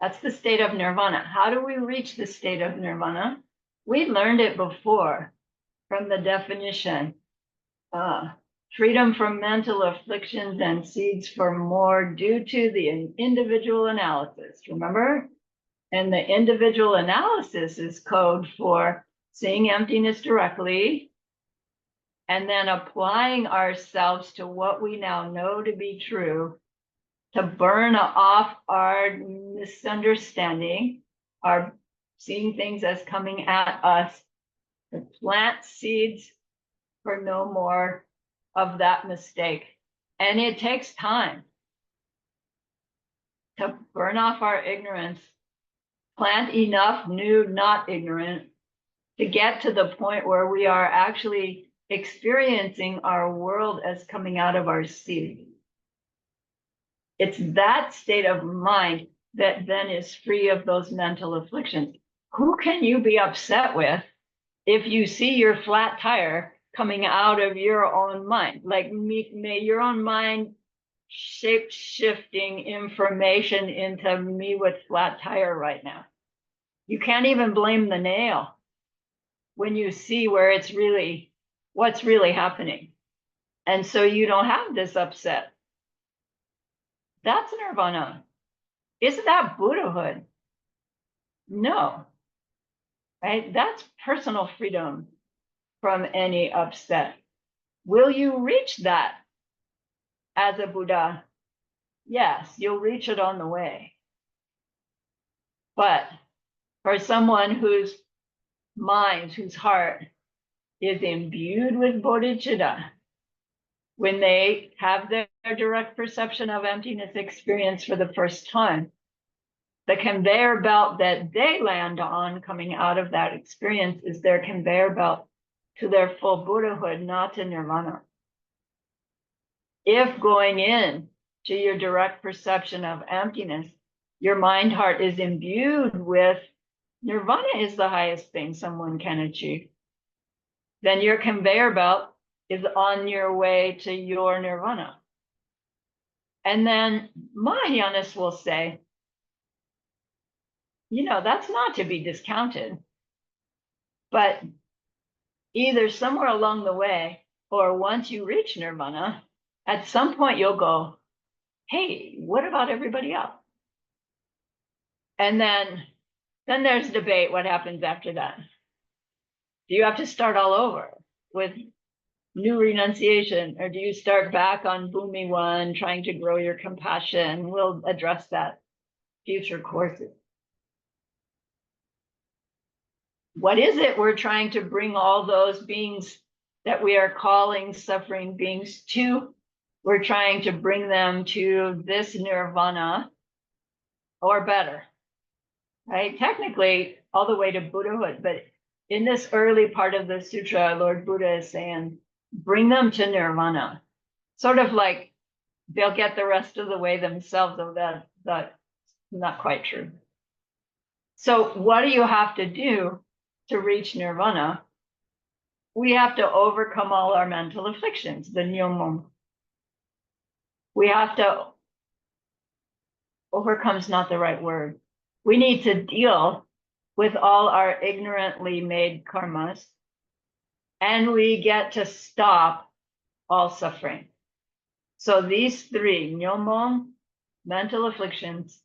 A: That's the state of nirvana. How do we reach the state of nirvana? We learned it before from the definition. Freedom from mental afflictions and seeds for more due to the individual analysis. Remember? And the individual analysis is code for seeing emptiness directly and then applying ourselves to what we now know to be true, to burn off our misunderstanding, our seeing things as coming at us, to plant seeds for no more of that mistake. And it takes time to burn off our ignorance, plant enough new, not ignorant, to get to the point where we are actually experiencing our world as coming out of our seed. It's that state of mind that then is free of those mental afflictions. Who can you be upset with if you see your flat tire coming out of your own mind? Like, may your own mind shape-shifting information into me with flat tire right now. You can't even blame the nail when you see where it's really, what's really happening. And so you don't have this upset. That's nirvana. Is that Buddhahood? No. Right? That's personal freedom from any upset. Will you reach that as a Buddha? Yes, you'll reach it on the way. But for someone whose mind, whose heart is imbued with bodhicitta, when they have their direct perception of emptiness experience for the first time, the conveyor belt that they land on coming out of that experience is their conveyor belt to their full Buddhahood, not to nirvana. If going in to your direct perception of emptiness, your mind heart is imbued with nirvana is the highest thing someone can achieve, then your conveyor belt is on your way to your nirvana. And then Mahayanists will say, that's not to be discounted. But either somewhere along the way, or once you reach nirvana, at some point you'll go, hey, what about everybody else? And then there's debate what happens after that. Do you have to start all over with new renunciation, or do you start back on Bhumi 1, trying to grow your compassion? We'll address that future courses. What is it we're trying to bring all those beings that we are calling suffering beings to? We're trying to bring them to this nirvana or better, right? Technically, all the way to Buddhahood, but in this early part of the sutra, Lord Buddha is saying, bring them to nirvana. Sort of like they'll get the rest of the way themselves, though that's not quite true. So what do you have to do to reach nirvana? We have to overcome all our mental afflictions, the nyomon. We have to, overcome's not the right word. We need to deal with all our ignorantly made karmas, and we get to stop all suffering. So these three, nyomon, mental afflictions,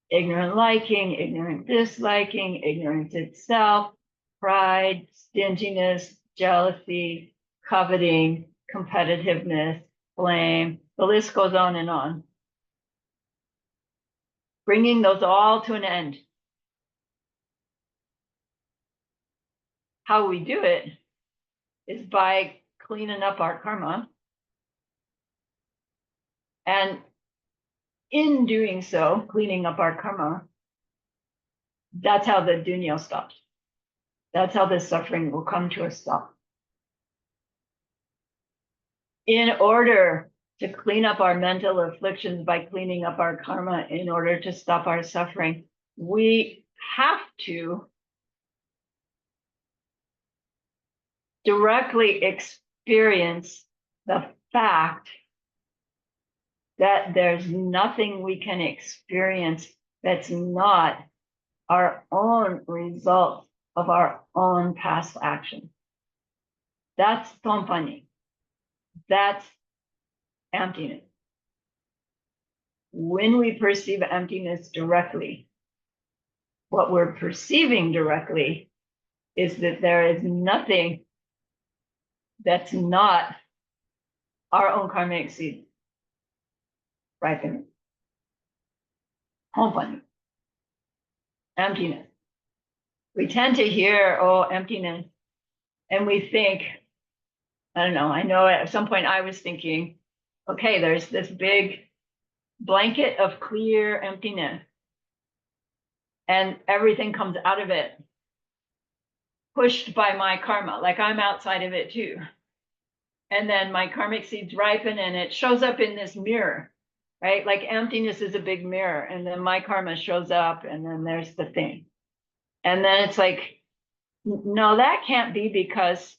A: ignorant liking, ignorant disliking, ignorance itself, pride, stinginess, jealousy, coveting, competitiveness, blame, the list goes on and on. Bringing those all to an end. How we do it is by cleaning up our karma. And in doing so, cleaning up our karma, that's how the dunya stops. That's how the suffering will come to a stop. In order to clean up our mental afflictions by cleaning up our karma, in order to stop our suffering, we have to directly experience the fact that there's nothing we can experience that's not our own result of our own past action. That's tompani. That's emptiness. When we perceive emptiness directly, what we're perceiving directly is that there is nothing that's not our own karmic seed. Right? Tompani. Emptiness. We tend to hear, oh, emptiness, and we think, I don't know, I know at some point I was thinking, okay, there's this big blanket of clear emptiness, and everything comes out of it, pushed by my karma, like I'm outside of it too. And then my karmic seeds ripen and it shows up in this mirror, right? Like emptiness is a big mirror, and then my karma shows up, and then there's the thing. And then it's like, no, that can't be, because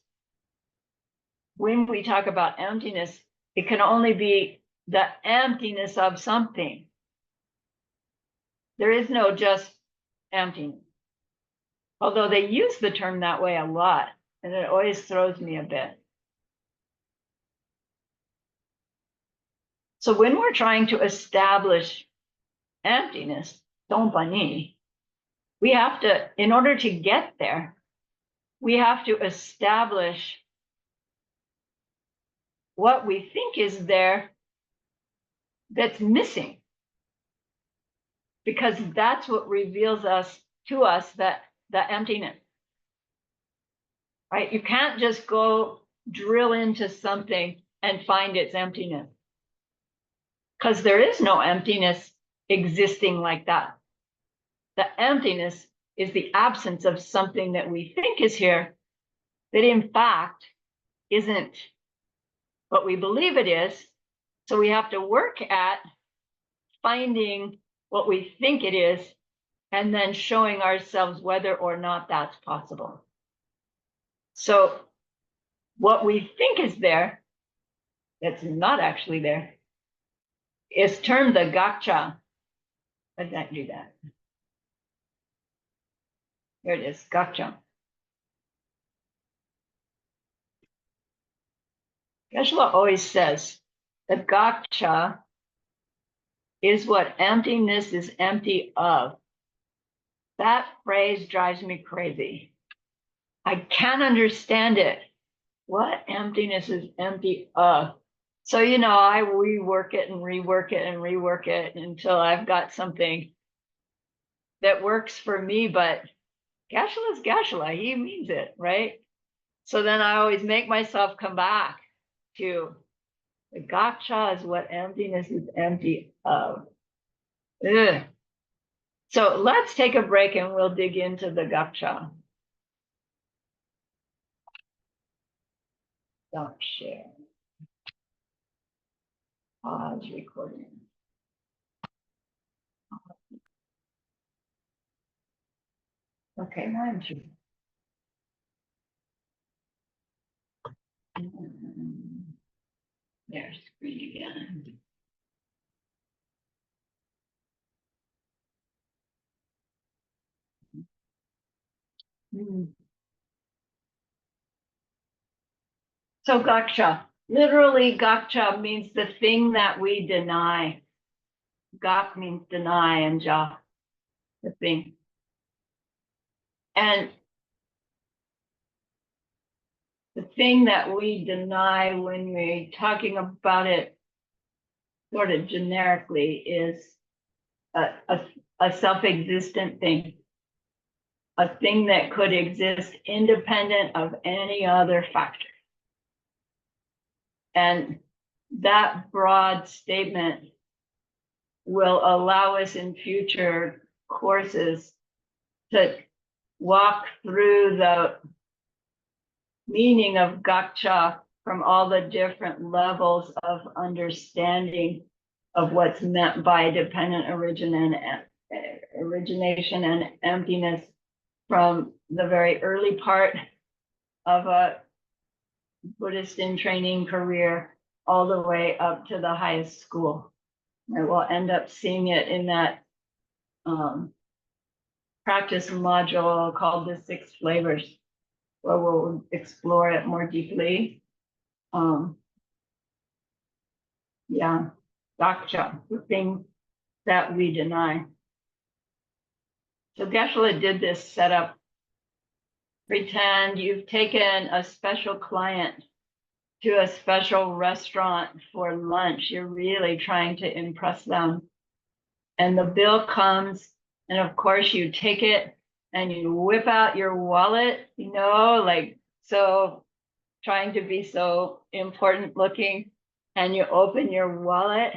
A: when we talk about emptiness, it can only be the emptiness of something. There is no just emptiness. Although they use the term that way a lot, and it always throws me a bit. So when we're trying to establish emptiness, tompani, we have to, in order to get there, we have to establish what we think is there that's missing. Because that's what reveals to us that the emptiness. Right? You can't just go drill into something and find its emptiness. Because there is no emptiness existing like that. The emptiness is the absence of something that we think is here, that in fact isn't what we believe it is. So we have to work at finding what we think it is, and then showing ourselves whether or not that's possible. So what we think is there, that's not actually there, is termed the gakcha. Let's not do that. Here it is, gakcha. Geshe-la always says the gakcha is what emptiness is empty of. That phrase drives me crazy. I can't understand it. What emptiness is empty of? So, I rework it and rework it and rework it until I've got something that works for me, but Geshe-la is Geshe-la. He means it, right? So then I always make myself come back to the Gaksha is what emptiness is empty of. Ugh. So let's take a break and we'll dig into the Gaksha. Stop share. Pause recording. Okay, now I'm true. There's screen again. So Gaksha, literally Gaksha means the thing that we deny. Gak means deny and Ja, the thing. And the thing that we deny when we're talking about it sort of generically is a self-existent thing, a thing that could exist independent of any other factor. And that broad statement will allow us in future courses to walk through the meaning of Gaksha from all the different levels of understanding of what's meant by dependent origination and emptiness from the very early part of a Buddhist in training career all the way up to the highest school. And we'll end up seeing it in that practice module called the 6 flavors, where we'll explore it more deeply. Yeah, Gaksha, the thing that we deny. So Geshe-la did this setup. Pretend you've taken a special client to a special restaurant for lunch. You're really trying to impress them. And the bill comes, and of course you take it and you whip out your wallet, you know, like so trying to be so important looking, and you open your wallet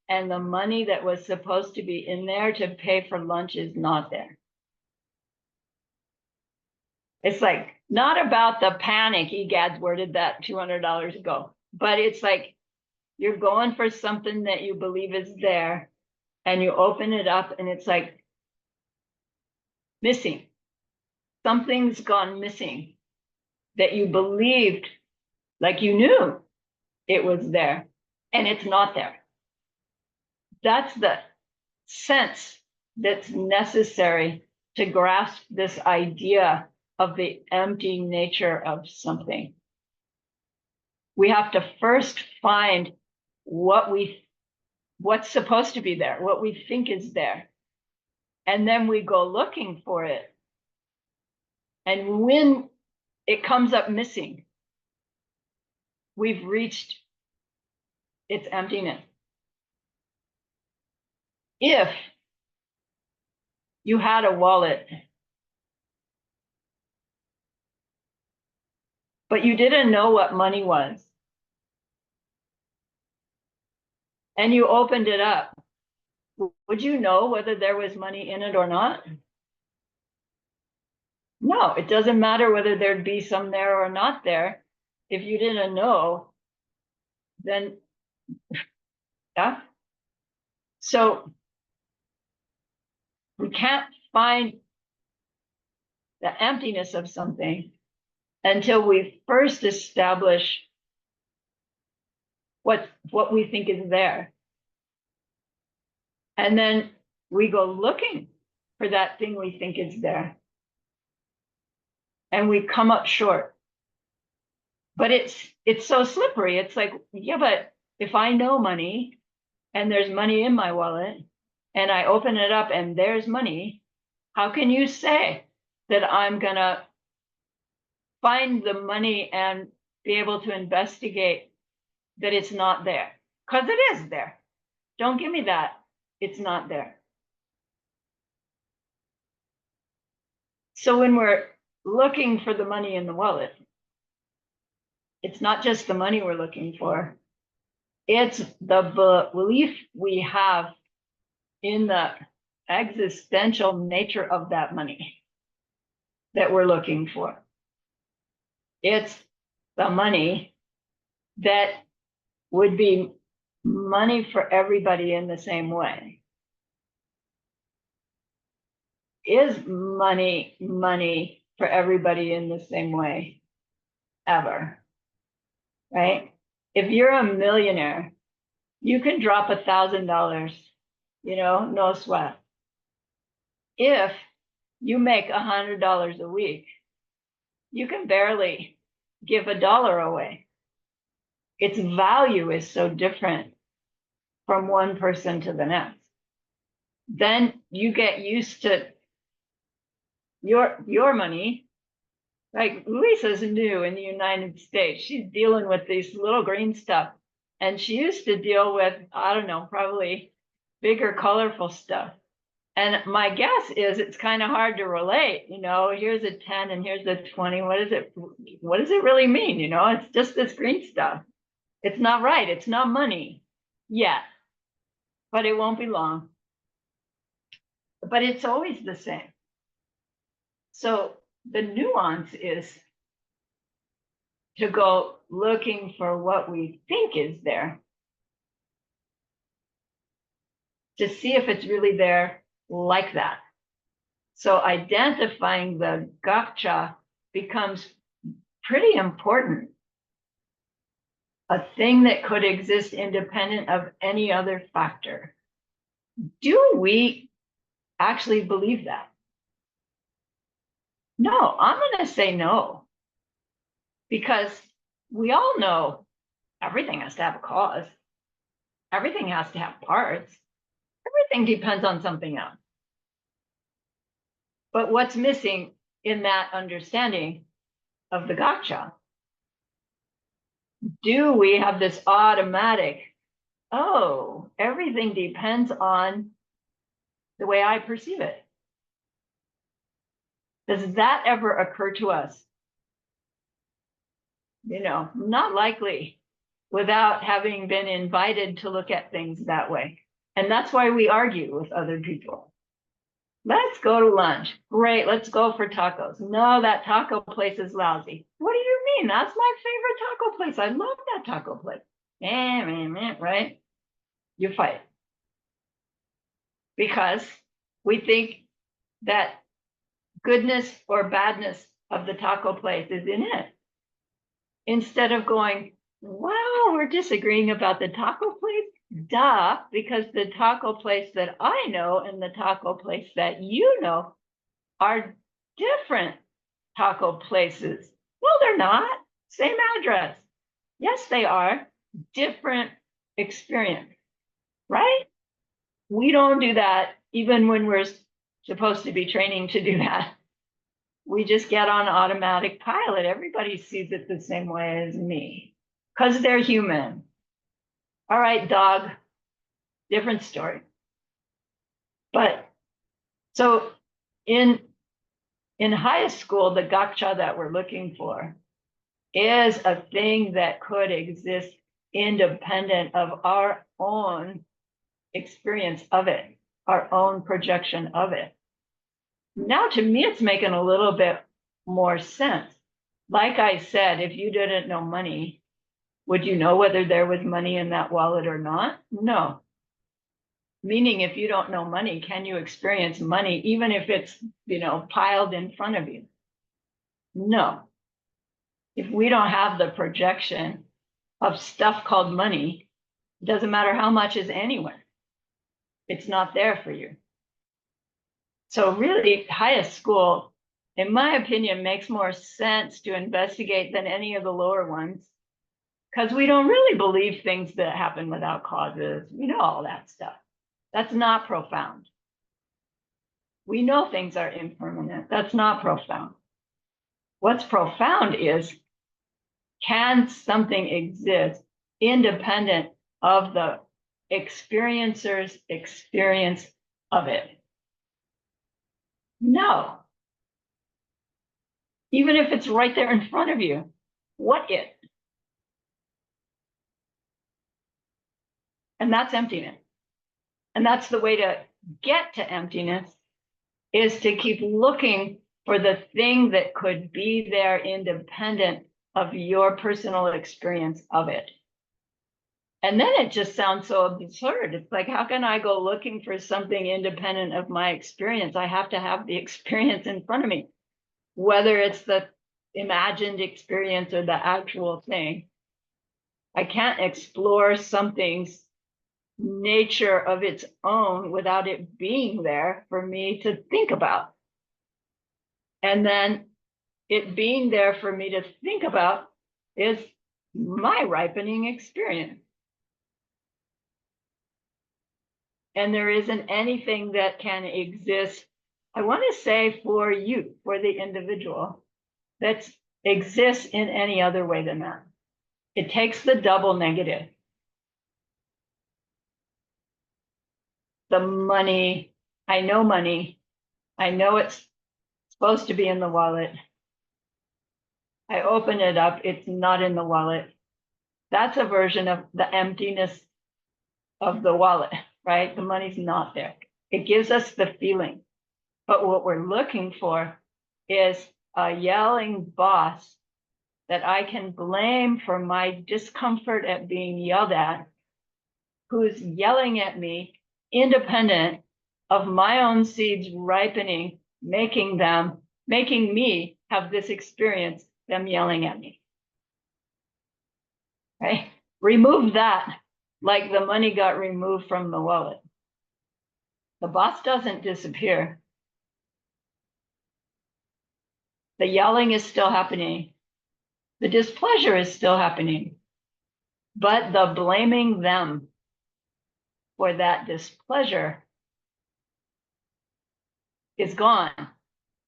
A: and the money that was supposed to be in there to pay for lunch is not there. It's like not about the panic, egads, where did that $200 go? But it's like you're going for something that you believe is there, and you open it up and it's like missing. Something's gone missing that you believed, like you knew it was there, and it's not there. That's the sense that's necessary to grasp this idea of the empty nature of something. We have to first find what's supposed to be there, what we think is there. And then we go looking for it. And when it comes up missing, we've reached its emptiness. If you had a wallet, but you didn't know what money was, and you opened it up, would you know whether there was money in it or not? No, it doesn't matter whether there'd be some there or not there. If you didn't know, then yeah. So we can't find the emptiness of something until we first establish what we think is there. And then we go looking for that thing we think is there. And we come up short. But it's so slippery. It's like, yeah, but if I know money and there's money in my wallet and I open it up and there's money, how can you say that I'm gonna find the money and be able to investigate that it's not there? Because it is there. Don't give me that. It's not there. So when we're looking for the money in the wallet, it's not just the money we're looking for. It's the belief we have in the existential nature of that money that we're looking for. It's the money that would be money for everybody in the same way. Is money money for everybody in the same way ever? Right? If you're a millionaire, you can drop $1,000, no sweat. If you make $100 a week, you can barely give $1 away. Its value is so different from one person to the next. Then you get used to your money. Like Lisa's new in the United States. She's dealing with this little green stuff. And she used to deal with, I don't know, probably bigger, colorful stuff. And my guess is it's kind of hard to relate, here's a 10 and here's a 20. What does it really mean? It's just this green stuff. It's not right. It's not money yet, but it won't be long. But it's always the same. So the nuance is to go looking for what we think is there, to see if it's really there like that. So identifying the gotcha becomes pretty important. A thing that could exist independent of any other factor. Do we actually believe that? No, I'm going to say no. Because we all know everything has to have a cause. Everything has to have parts. Everything depends on something else. But what's missing in that understanding of the gotcha? Do we have this automatic, oh, everything depends on the way I perceive it? Does that ever occur to us? Not likely without having been invited to look at things that way. And that's why we argue with other people. Let's go to lunch. Great, let's go for tacos. No, that taco place is lousy. What do you mean? That's my favorite taco place. I love that taco place. Right? You fight. Because we think that goodness or badness of the taco place is in it. Instead of going, wow, we're disagreeing about the taco place? Duh, because the taco place that I know and the taco place that you know are different taco places. No, they're not. Same address. Yes, they are. Different experience, right? We don't do that even when we're supposed to be training to do that. We just get on automatic pilot. Everybody sees it the same way as me because they're human. All right, dog, different story. But so in highest school, the gotcha that we're looking for is a thing that could exist independent of our own experience of it, our own projection of it. Now, to me, it's making a little bit more sense. Like I said, if you didn't know money, would you know whether there was money in that wallet or not? No. Meaning, if you don't know money, can you experience money even if it's, piled in front of you? No. If we don't have the projection of stuff called money, it doesn't matter how much is anywhere. It's not there for you. So really, highest school, in my opinion, makes more sense to investigate than any of the lower ones, because we don't really believe things that happen without causes. We know all that stuff. That's not profound. We know things are impermanent. That's not profound. What's profound is, can something exist independent of the experiencer's experience of it? No. even if it's right there in front of you. What it? And that's emptiness. And that's the way to get to emptiness, is to keep looking for the thing that could be there independent of your personal experience of it. And then it just sounds so absurd. It's like, how can I go looking for something independent of my experience? I have to have the experience in front of me, whether it's the imagined experience or the actual thing. I can't explore something's nature of its own without it being there for me to think about. And then it being there for me to think about is my ripening experience. And there isn't anything that can exist, I want to say, for you, for the individual, that exists in any other way than that. It takes the double negative. The money, I know it's supposed to be in the wallet. I open it up, it's not in the wallet. That's a version of the emptiness of the wallet, right? The money's not there. It gives us the feeling. But what we're looking for is a yelling boss that I can blame for my discomfort at being yelled at, who's yelling at me independent of my own seeds ripening, making me have this experience, them yelling at me. Right? Remove that, like the money got removed from the wallet. The boss doesn't disappear. The yelling is still happening. The displeasure is still happening. But the blaming them for that displeasure is gone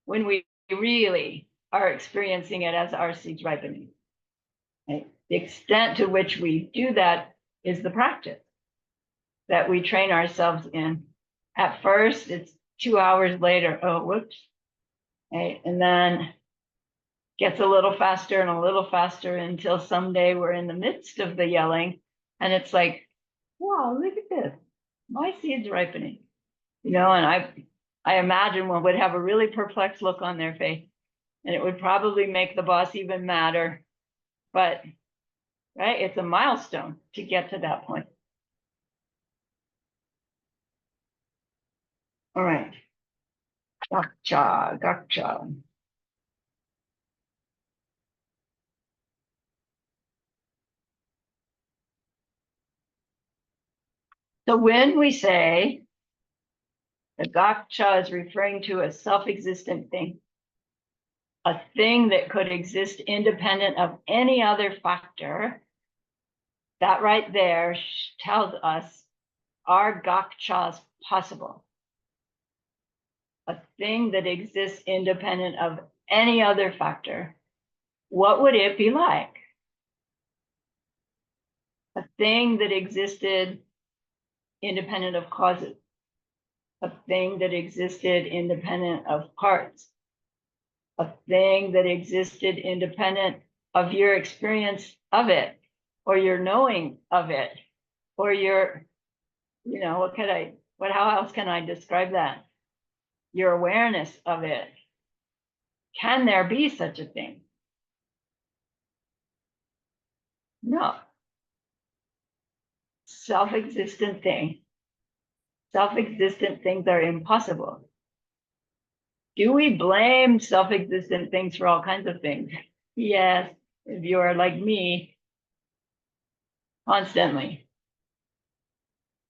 A: when we really are experiencing it as our seeds ripening. Right? The extent to which we do that is the practice that we train ourselves in. At first, it's 2 hours later, oh, whoops. Right? And then gets a little faster and a little faster until someday we're in the midst of the yelling. And it's like, wow, look at this. My seed's ripening. You know, and I imagine one would have a really perplexed look on their face. And it would probably make the boss even madder. But, right, it's a milestone to get to that point. All right. Gotcha, gotcha. So when we say the gotcha is referring to a self-existent thing, a thing that could exist independent of any other factor, that right there tells us our gotcha is possible. A thing that exists independent of any other factor. What would it be like? A thing that existed independent of causes. A thing that existed independent of parts. A thing that existed independent of your experience of it, or your knowing of it, or your, you know, how else can I describe that? Your awareness of it. Can there be such a thing? No. Self-existent thing. Self-existent things are impossible. Do we blame self-existent things for all kinds of things? Yes, if you are like me, constantly.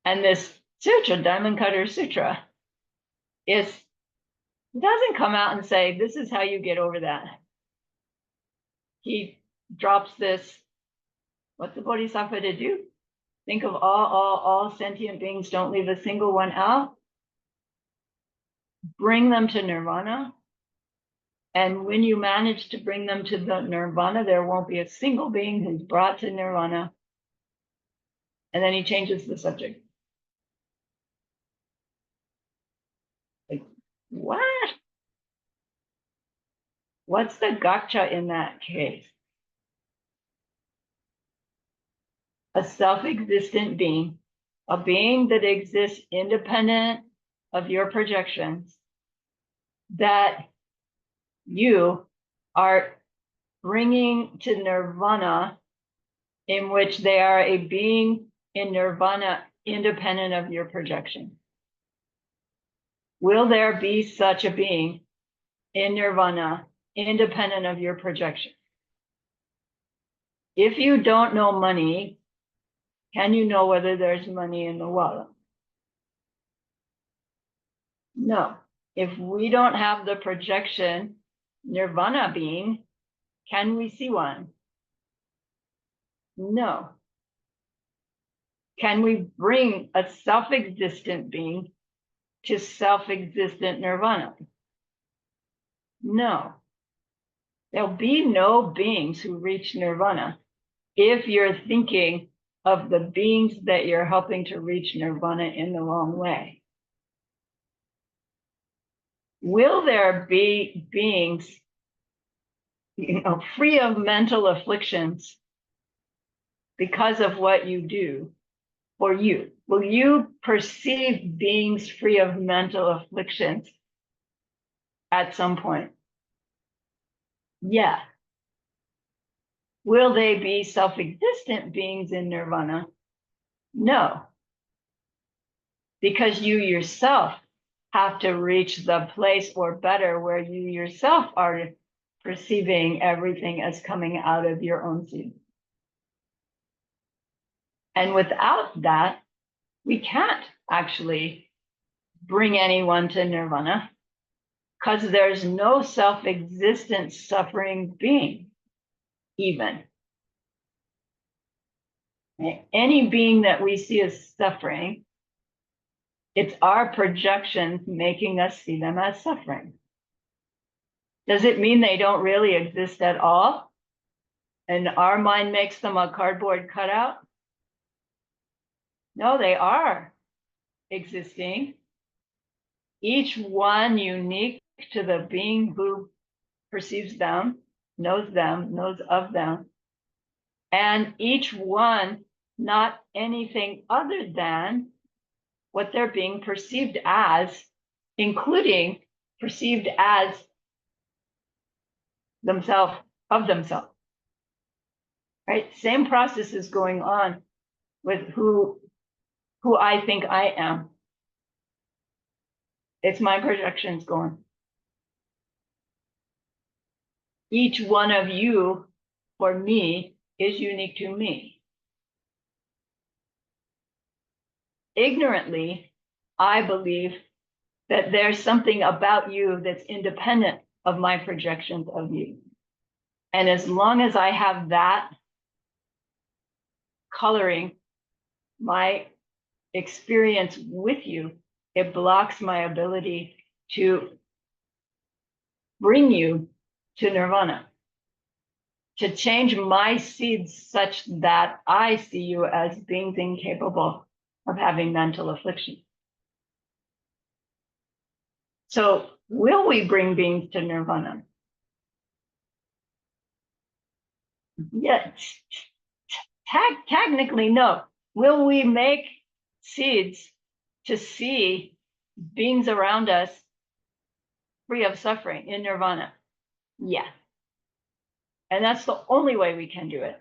A: And this sutra, Diamond Cutter Sutra, doesn't come out and say, this is how you get over that. He drops this, what's the Bodhisattva to do? Think of all sentient beings, don't leave a single one out. Bring them to nirvana. And when you manage to bring them to the nirvana, there won't be a single being who's brought to nirvana. And then he changes the subject. Like, what? What's the gotcha in that case? A self-existent being, a being that exists independent of your projections, that you are bringing to nirvana, in which they are a being in nirvana independent of your projection. Will there be such a being in nirvana independent of your projection? If you don't know money, can you know whether there's money in the wallet? No. If we don't have the projection nirvana being, can we see one? No. Can we bring a self-existent being to self-existent nirvana? No. There'll be no beings who reach nirvana if you're thinking of the beings that you're helping to reach nirvana in the wrong way. Will there be beings, free of mental afflictions because of what you do for you? Will you perceive beings free of mental afflictions at some point? Yeah. Will they be self-existent beings in nirvana? No. Because you yourself have to reach the place, or better, where you yourself are perceiving everything as coming out of your own seed. And without that, we can't actually bring anyone to nirvana, because there's no self-existent suffering being, even. Any being that we see as suffering, it's our projections making us see them as suffering. Does it mean they don't really exist at all? And our mind makes them a cardboard cutout? No, they are existing. Each one unique to the being who perceives them, knows of them. And each one not anything other than what they're being perceived as, including perceived as themselves, of themselves. Right? Same process is going on with who I think I am. It's my projections going. Each one of you, for me, is unique to me. Ignorantly, I believe that there's something about you that's independent of my projections of you. And as long as I have that coloring my experience with you, it blocks my ability to bring you to nirvana, to change my seeds such that I see you as beings incapable of having mental affliction. So will we bring beings to nirvana? Yes. Technically, no. Will we make seeds to see beings around us free of suffering in nirvana? Yeah. And that's the only way we can do it,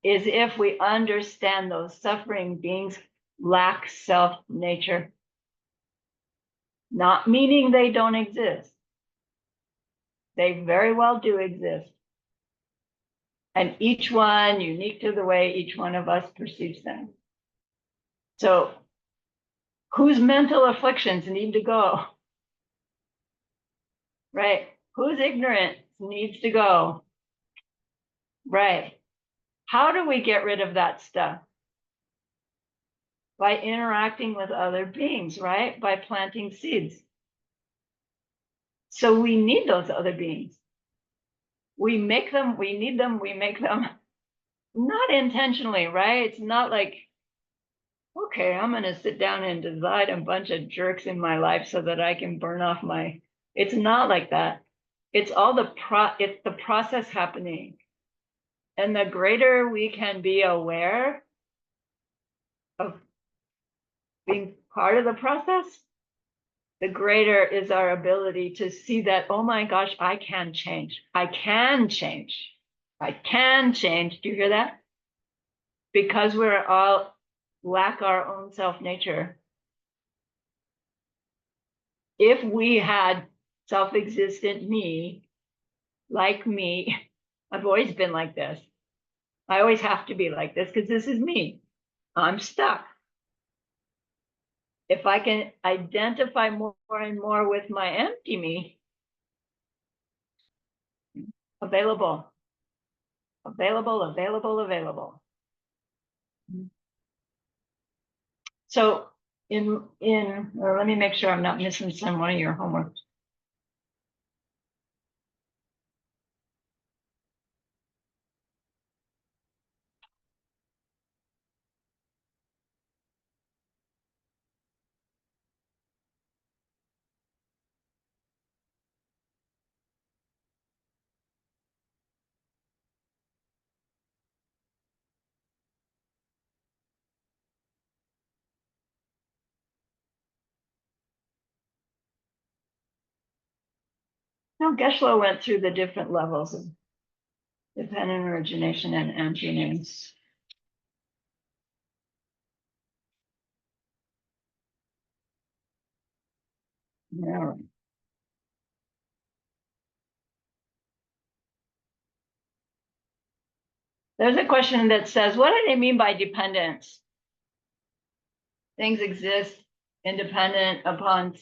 A: is if we understand those suffering beings lack self-nature. Not meaning they don't exist. They very well do exist. And each one unique to the way each one of us perceives them. So whose mental afflictions need to go? Right? Whose ignorance needs to go? Right. How do we get rid of that stuff? By interacting with other beings, right? By planting seeds. So we need those other beings. We make them, we need them, we make them. Not intentionally, right? It's not like, okay, I'm going to sit down and decide a bunch of jerks in my life so that I can burn off my. It's not like that. It's all it's the process happening. And the greater we can be aware of being part of the process, the greater is our ability to see that, oh my gosh, I can change. I can change. I can change. Do you hear that? Because we're all lack our own self-nature. If we had self-existent me, like me, I've always been like this. I always have to be like this because this is me. I'm stuck. If I can identify more and more with my empty me, available. So let me make sure I'm not missing some one of your homework. Now, Geshe went through the different levels of dependent origination and antonyms. Yeah. There's a question that says, what do they mean by dependence? Things exist independence upon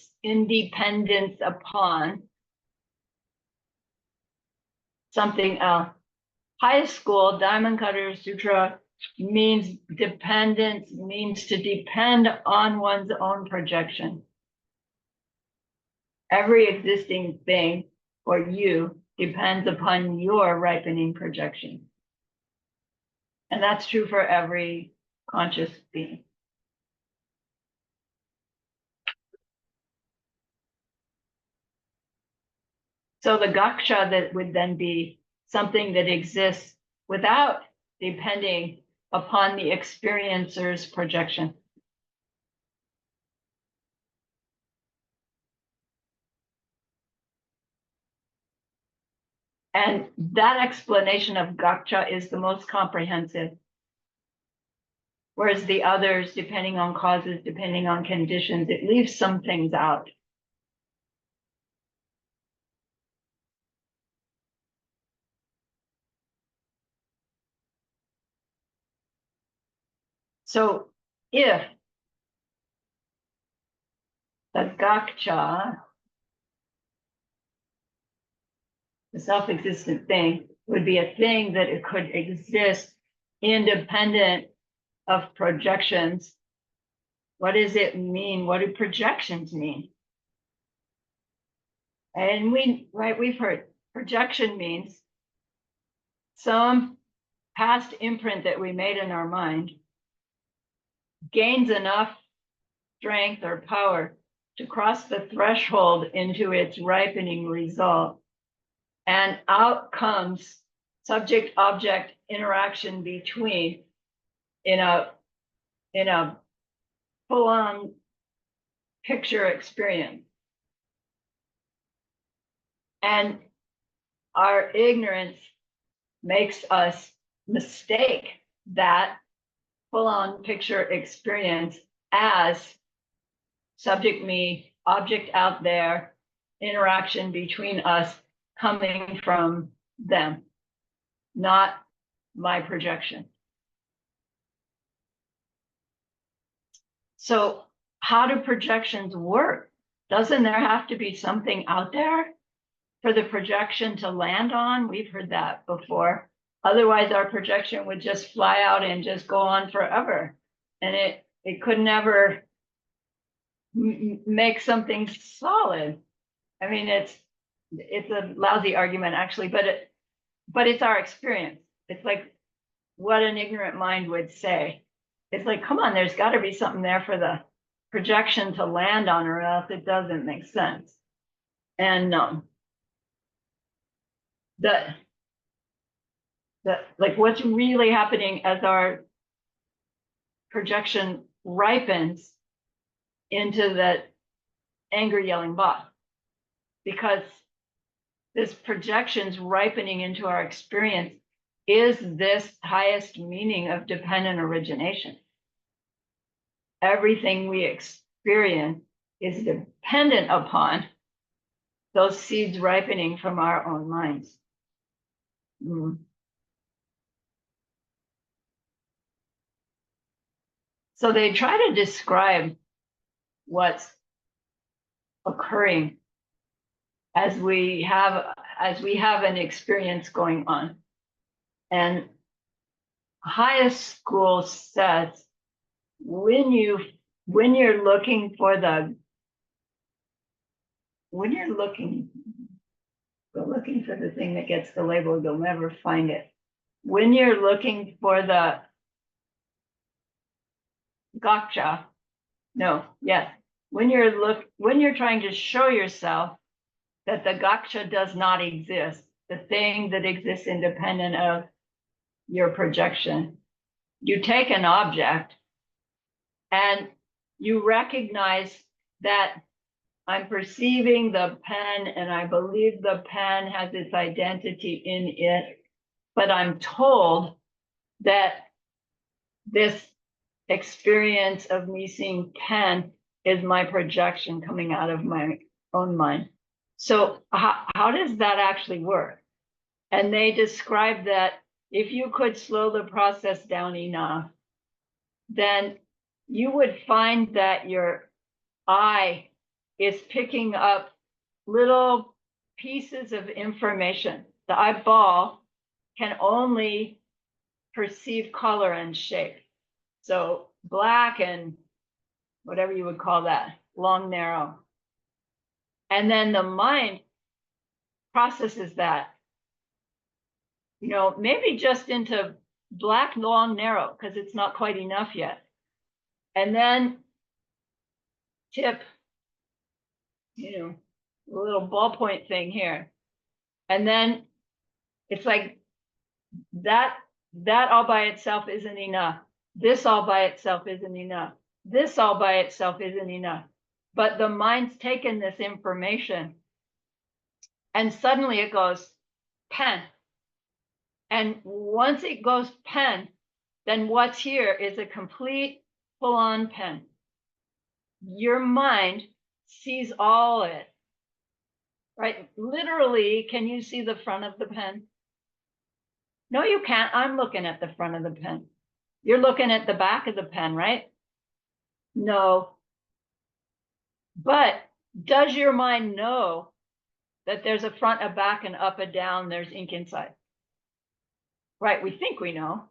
A: something else. High school Diamond Cutter Sutra means dependence, means to depend on one's own projection. Every existing thing for you depends upon your ripening projection. And that's true for every conscious being. So the gaksha that would then be something that exists without depending upon the experiencer's projection. And that explanation of gaksha is the most comprehensive. Whereas the others, depending on causes, depending on conditions, it leaves some things out. So if the gaksha, the self-existent thing, would be a thing that it could exist independent of projections, what does it mean? What do projections mean? And we've heard projection means some past imprint that we made in our mind gains enough strength or power to cross the threshold into its ripening result. And out comes subject-object interaction between in a full-on picture experience. And our ignorance makes us mistake that full-on picture experience as subject me, object out there, interaction between us coming from them, not my projection. So how do projections work? Doesn't there have to be something out there for the projection to land on? We've heard that before. Otherwise, our projection would just fly out and just go on forever. And it could never make something solid. I mean, it's a lousy argument actually, but it's our experience. It's like what an ignorant mind would say. It's like, come on, there's got to be something there for the projection to land on, or else it doesn't make sense. And the like what's really happening as our projection ripens into that angry yelling bot, because this projection's ripening into our experience is this highest meaning of dependent origination. Everything we experience is dependent upon those seeds ripening from our own minds. So they try to describe what's occurring as we have an experience going on. And highest school says when you're looking for the thing that gets the label, you'll never find it. When you're looking for the gotcha, when you're trying to show yourself that the gotcha does not exist, the thing that exists independent of your projection, you take an object and you recognize that I'm perceiving the pen and I believe the pen has its identity in it, but I'm told that this experience of me seeing pen is my projection coming out of my own mind. So how does that actually work? And they describe that if you could slow the process down enough, then you would find that your eye is picking up little pieces of information. The eyeball can only perceive color and shape. So black and whatever you would call that, long, narrow. And then the mind processes that, maybe just into black, long, narrow, because it's not quite enough yet. And then tip, a little ballpoint thing here. And then it's like that all by itself isn't enough. This all by itself isn't enough. This all by itself isn't enough. But the mind's taken this information and suddenly it goes pen. And once it goes pen, then what's here is a complete full-on pen. Your mind sees all it, right? Literally, can you see the front of the pen? No, you can't. I'm looking at the front of the pen. You're looking at the back of the pen, right? No. But does your mind know that there's a front, a back, and up and down, there's ink inside? Right, we think we know.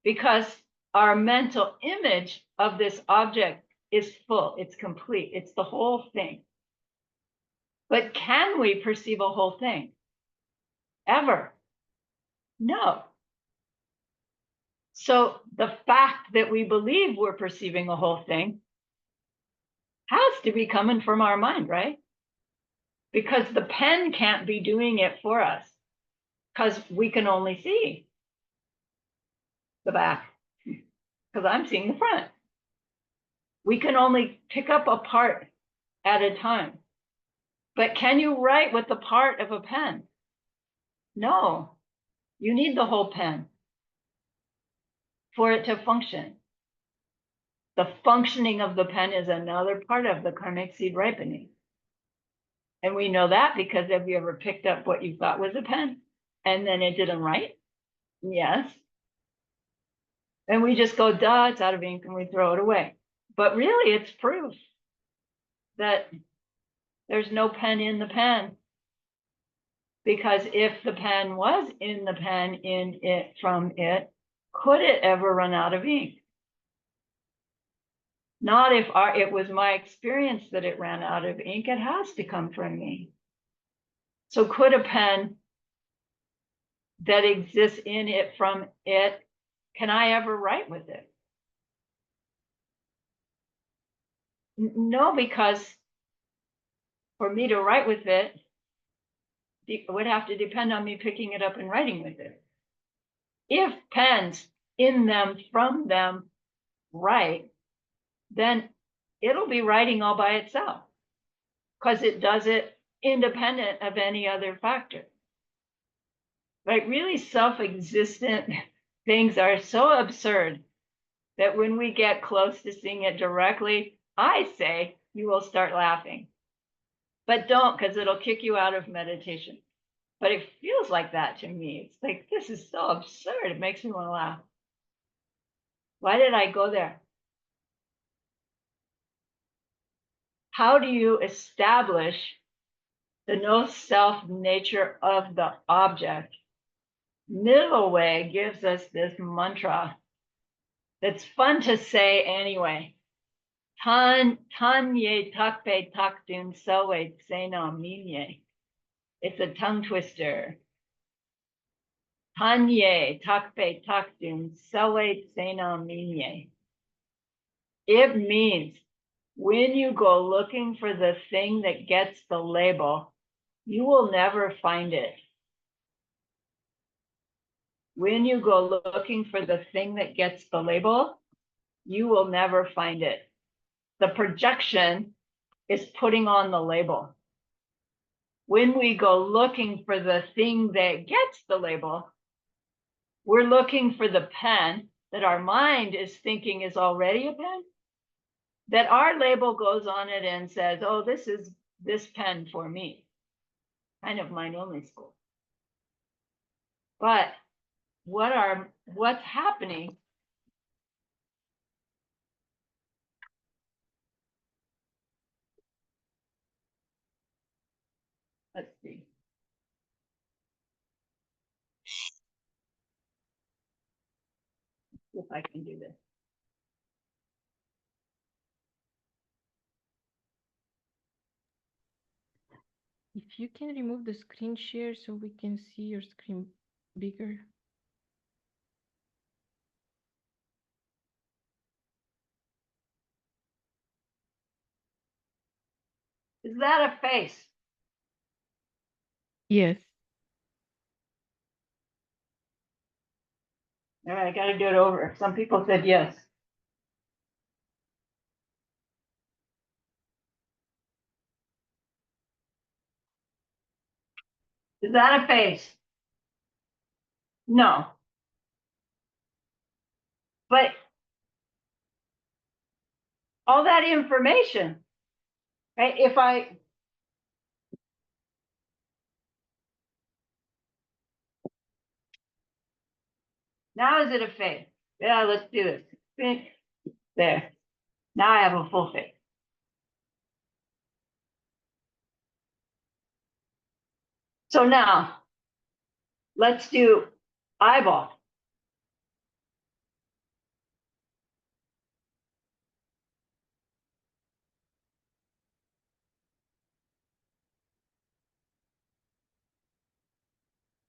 A: Because our mental image of this object is full, it's complete, it's the whole thing. But can we perceive a whole thing? Ever? No. So the fact that we believe we're perceiving a whole thing has to be coming from our mind, right? Because the pen can't be doing it for us, because we can only see the back, because I'm seeing the front. We can only pick up a part at a time. But can you write with the part of a pen? No, you need the whole pen for it to function. The functioning of the pen is another part of the karmic seed ripening. And we know that because have you ever picked up what you thought was a pen and then it didn't write? Yes. And we just go, duh, it's out of ink, and we throw it away. But really, it's proof that there's no pen in the pen. Because if the pen was in the pen, in it, from it, could it ever run out of ink? Not if it was my experience that it ran out of ink. It has to come from me. So could a pen that exists in it, from it, can I ever write with it? No, because for me to write with it, would have to depend on me picking it up and writing with it. If pens in them, from them, write, then it'll be writing all by itself because it does it independent of any other factor. Right? Really self-existent things are so absurd that when we get close to seeing it directly, I say you will start laughing. But don't, because it'll kick you out of meditation. But it feels like that to me. It's like, this is so absurd. It makes me want to laugh. Why did I go there? How do you establish the no self nature of the object? Middle way gives us this mantra that's fun to say anyway. Tanye takpe takdun sowe tsena minye. It's a tongue twister. Tanye takpe takdun sowe tsena minye. It means when you go looking for the thing that gets the label, you will never find it. When you go looking for the thing that gets the label, you will never find it. The projection is putting on the label. When we go looking for the thing that gets the label, we're looking for the pen that our mind is thinking is already a pen, that our label goes on it and says, oh, this is this pen for me. Kind of mind only school. But what's happening? Let's see. If I can do this.
D: If you can remove the screen share so we can see your screen bigger.
A: Is that a face?
D: Yes.
A: All right, I got to do it over. Some people said yes. Is that a face? No. But all that information, right? Now is it a face? Yeah, let's do this. Think. There. Now I have a full face. So now, let's do eyeball.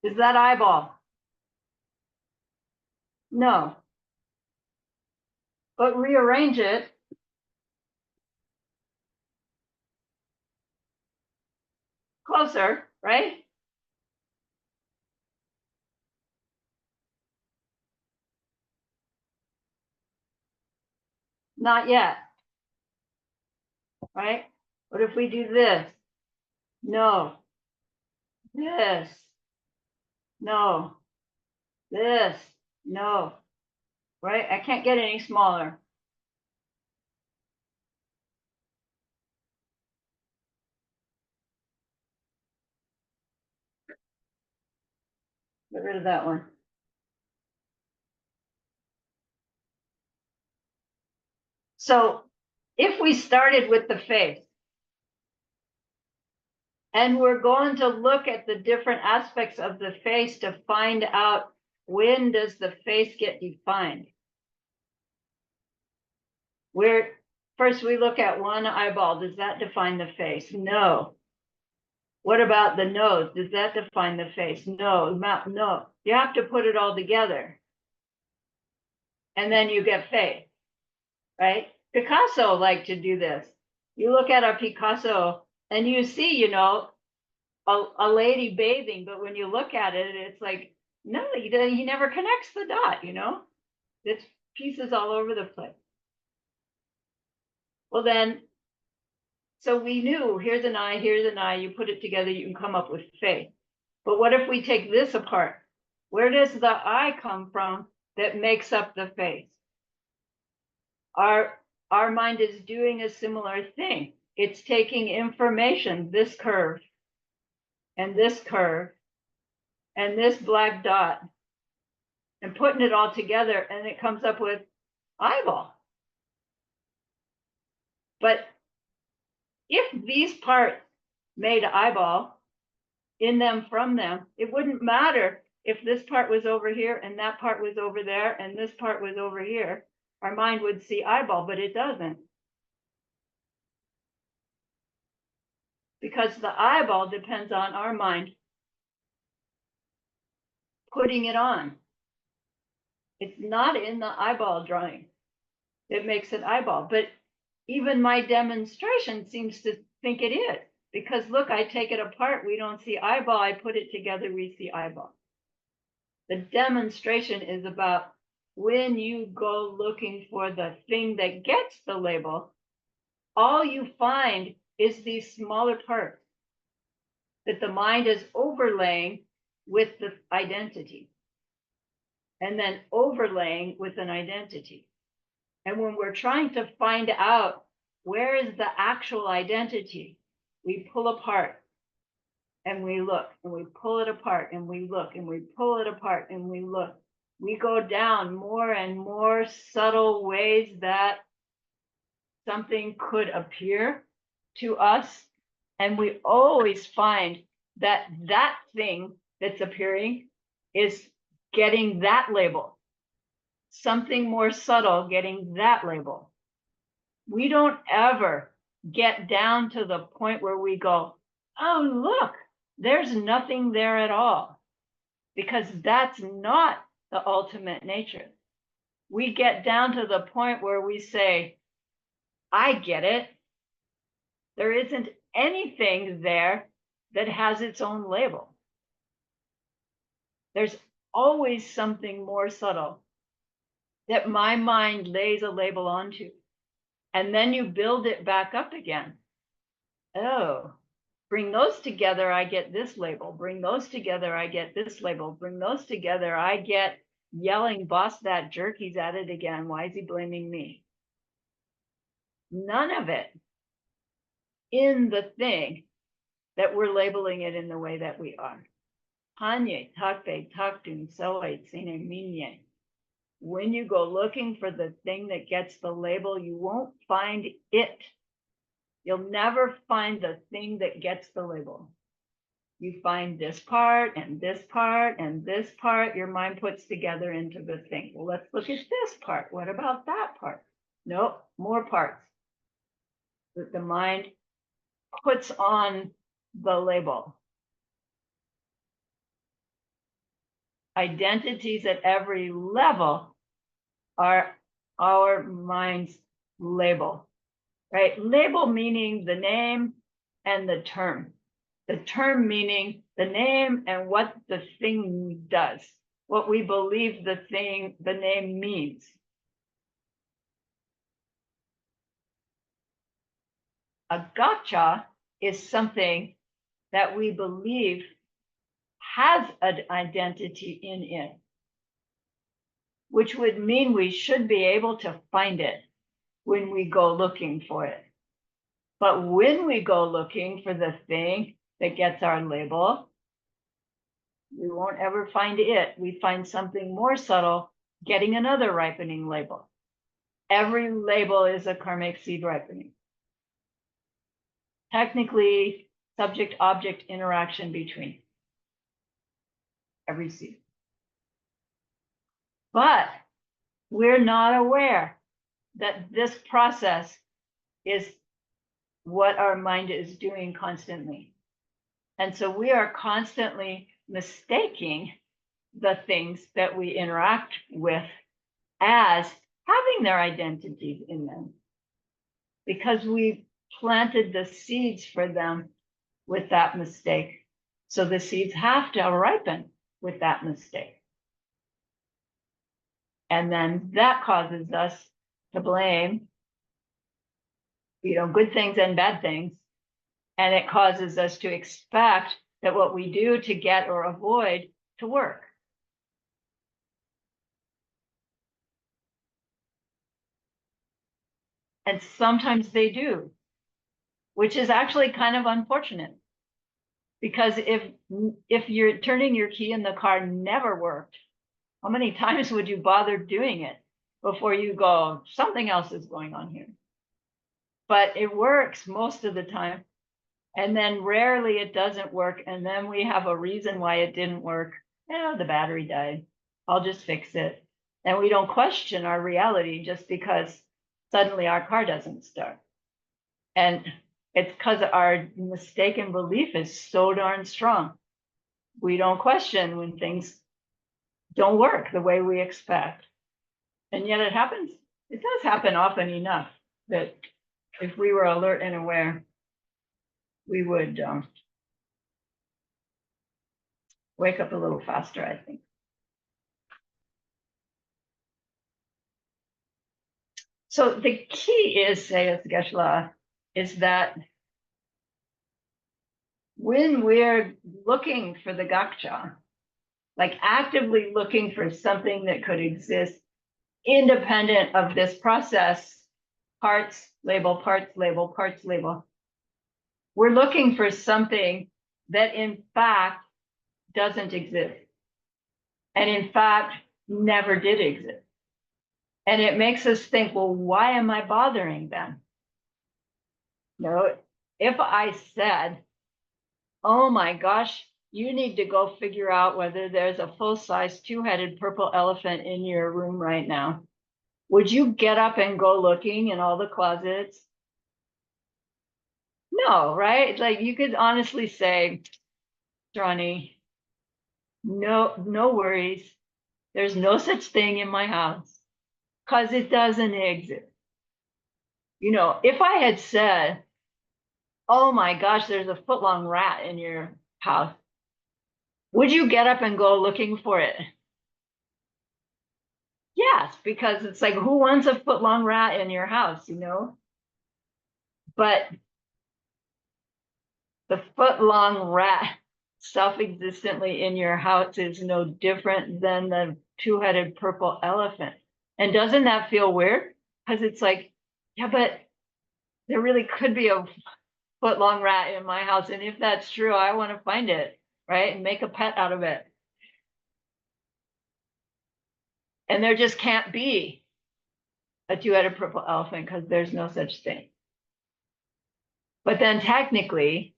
A: Is that eyeball? No. But rearrange it. Closer, right? Not yet. Right? What if we do this? No. This. No. This. No. Right? I can't get any smaller. Get rid of that one. So if we started with the face, and we're going to look at the different aspects of the face to find out when does the face get defined. First we look at one eyeball. Does that define the face? No. What about the nose? Does that define the face? No. Mouth? No. You have to put it all together. And then you get face, right? Picasso liked to do this. You look at a Picasso and you see, a lady bathing, but when you look at it, it's like, no, he never connects the dot, you know? It's pieces all over the place. Well, then, so we knew here's an eye, you put it together, you can come up with faith. But what if we take this apart? Where does the eye come from that makes up the face? Our mind is doing a similar thing. It's taking information, this curve, and this curve, and this black dot, and putting it all together, and it comes up with eyeball. But if these parts made eyeball in them from them, it wouldn't matter if this part was over here and that part was over there and this part was over here. Our mind would see eyeball, but it doesn't. Because the eyeball depends on our mind putting it on. It's not in the eyeball drawing. It makes it eyeball. But even my demonstration seems to think it is. Because look, I take it apart, we don't see eyeball. I put it together, we see eyeball. The demonstration is about when you go looking for the thing that gets the label, all you find is these smaller parts that the mind is overlaying with the identity, and then overlaying with an identity. And when we're trying to find out where is the actual identity, we pull apart and we look, and we pull it apart and we look, and we pull it apart and we look. We go down more and more subtle ways that something could appear to us. And we always find that that thing that's appearing is getting that label. Something more subtle getting that label. We don't ever get down to the point where we go, oh, look, there's nothing there at all. Because that's not the ultimate nature. We get down to the point where we say, I get it. There isn't anything there that has its own label. There's always something more subtle that my mind lays a label onto. And then you build it back up again. Oh, bring those together, I get this label. Bring those together, I get this label. Bring those together, I get yelling, boss that jerk, he's at it again. Why is he blaming me? None of it in the thing that we're labeling it in the way that we are. Hanye, takpe, taktun, soe, tsine, minye. When you go looking for the thing that gets the label, you won't find it. You'll never find the thing that gets the label. You find this part and this part and this part, your mind puts together into the thing. Well, let's look at this part. What about that part? Nope, more parts that the mind puts on the label. Identities at every level are our mind's label, right? Label meaning the name and the term. The term meaning the name and what the thing does, what we believe the name means. A gotcha is something that we believe has an identity in it, which would mean we should be able to find it when we go looking for it. But when we go looking for the thing that gets our label, we won't ever find it. We find something more subtle, getting another ripening label. Every label is a karmic seed ripening. Technically, subject-object interaction between every seed. But we're not aware that this process is what our mind is doing constantly. And so we are constantly mistaking the things that we interact with as having their identities in them, because we planted the seeds for them with that mistake. So the seeds have to ripen with that mistake. And then that causes us to blame, good things and bad things. And it causes us to expect that what we do to get or avoid to work. And sometimes they do, which is actually kind of unfortunate. Because if you're turning your key in the car never worked, how many times would you bother doing it before you go, something else is going on here? But it works most of the time. And then rarely it doesn't work. And then we have a reason why it didn't work. The battery died. I'll just fix it. And we don't question our reality just because suddenly our car doesn't start. And it's because our mistaken belief is so darn strong. We don't question when things don't work the way we expect. And yet it happens. It does happen often enough that if we were alert and aware, we would wake up a little faster, I think. So the key is, says Geshe-la, is that when we're looking for the gakcha, like actively looking for something that could exist independent of this process, parts, label, parts, label, parts, label, we're looking for something that in fact doesn't exist. And in fact, never did exist. And it makes us think, well, why am I bothering them? If I said, oh my gosh, you need to go figure out whether there's a full-size two-headed purple elephant in your room right now, would you get up and go looking in all the closets? No, right? Like you could honestly say, Johnny, no worries. There's no such thing in my house because it doesn't exist. If I had said, oh my gosh, there's a foot-long rat in your house, would you get up and go looking for it? Yes, because it's like, who wants a foot-long rat in your house, But the foot-long rat self-existently in your house is no different than the two-headed purple elephant. And doesn't that feel weird? Because it's like, yeah, but there really could be a foot-long rat in my house. And if that's true, I want to find it, right? And make a pet out of it. And there just can't be a two-headed purple elephant because there's no such thing. But then technically,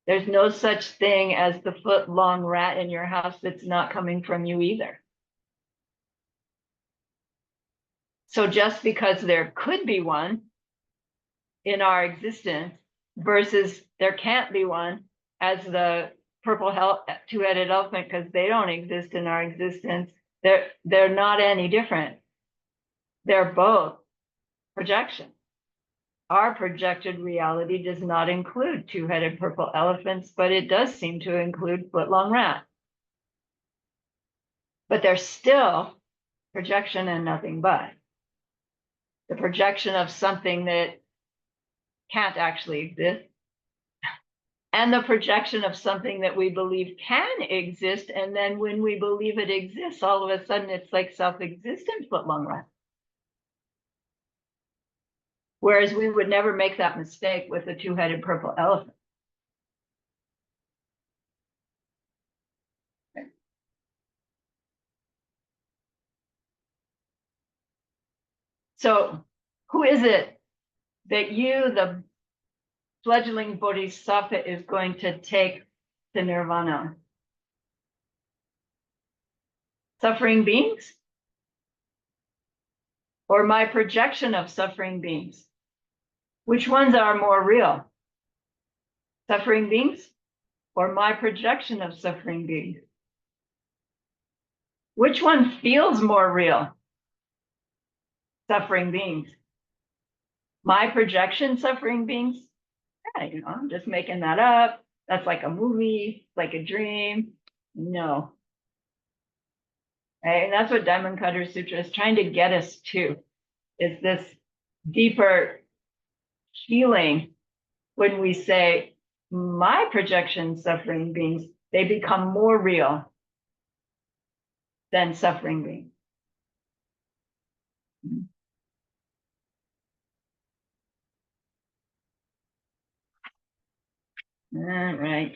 A: there's no such thing as the foot-long rat in your house that's not coming from you either. So just because there could be one in our existence versus there can't be one as the purple two-headed elephant because they don't exist in our existence, they're not any different. They're both projection. Our projected reality does not include two-headed purple elephants, but it does seem to include foot-long rat. But they're still projection and nothing but. The projection of something that can't actually exist, and the projection of something that we believe can exist, and then when we believe it exists, all of a sudden it's like self-existent foot-long rat. Whereas we would never make that mistake with a two-headed purple elephant. Okay. So who is it that you, the fledgling bodhisattva, is going to take to nirvana? Suffering beings? Or my projection of suffering beings? Which ones are more real? Suffering beings or my projection of suffering beings? Which one feels more real? Suffering beings. My projection, suffering beings? Yeah, I'm just making that up. That's like a movie, like a dream. No. Right? And that's what Diamond Cutter Sutra is trying to get us to, is this deeper healing when we say, my projection suffering beings, they become more real than suffering beings. All right.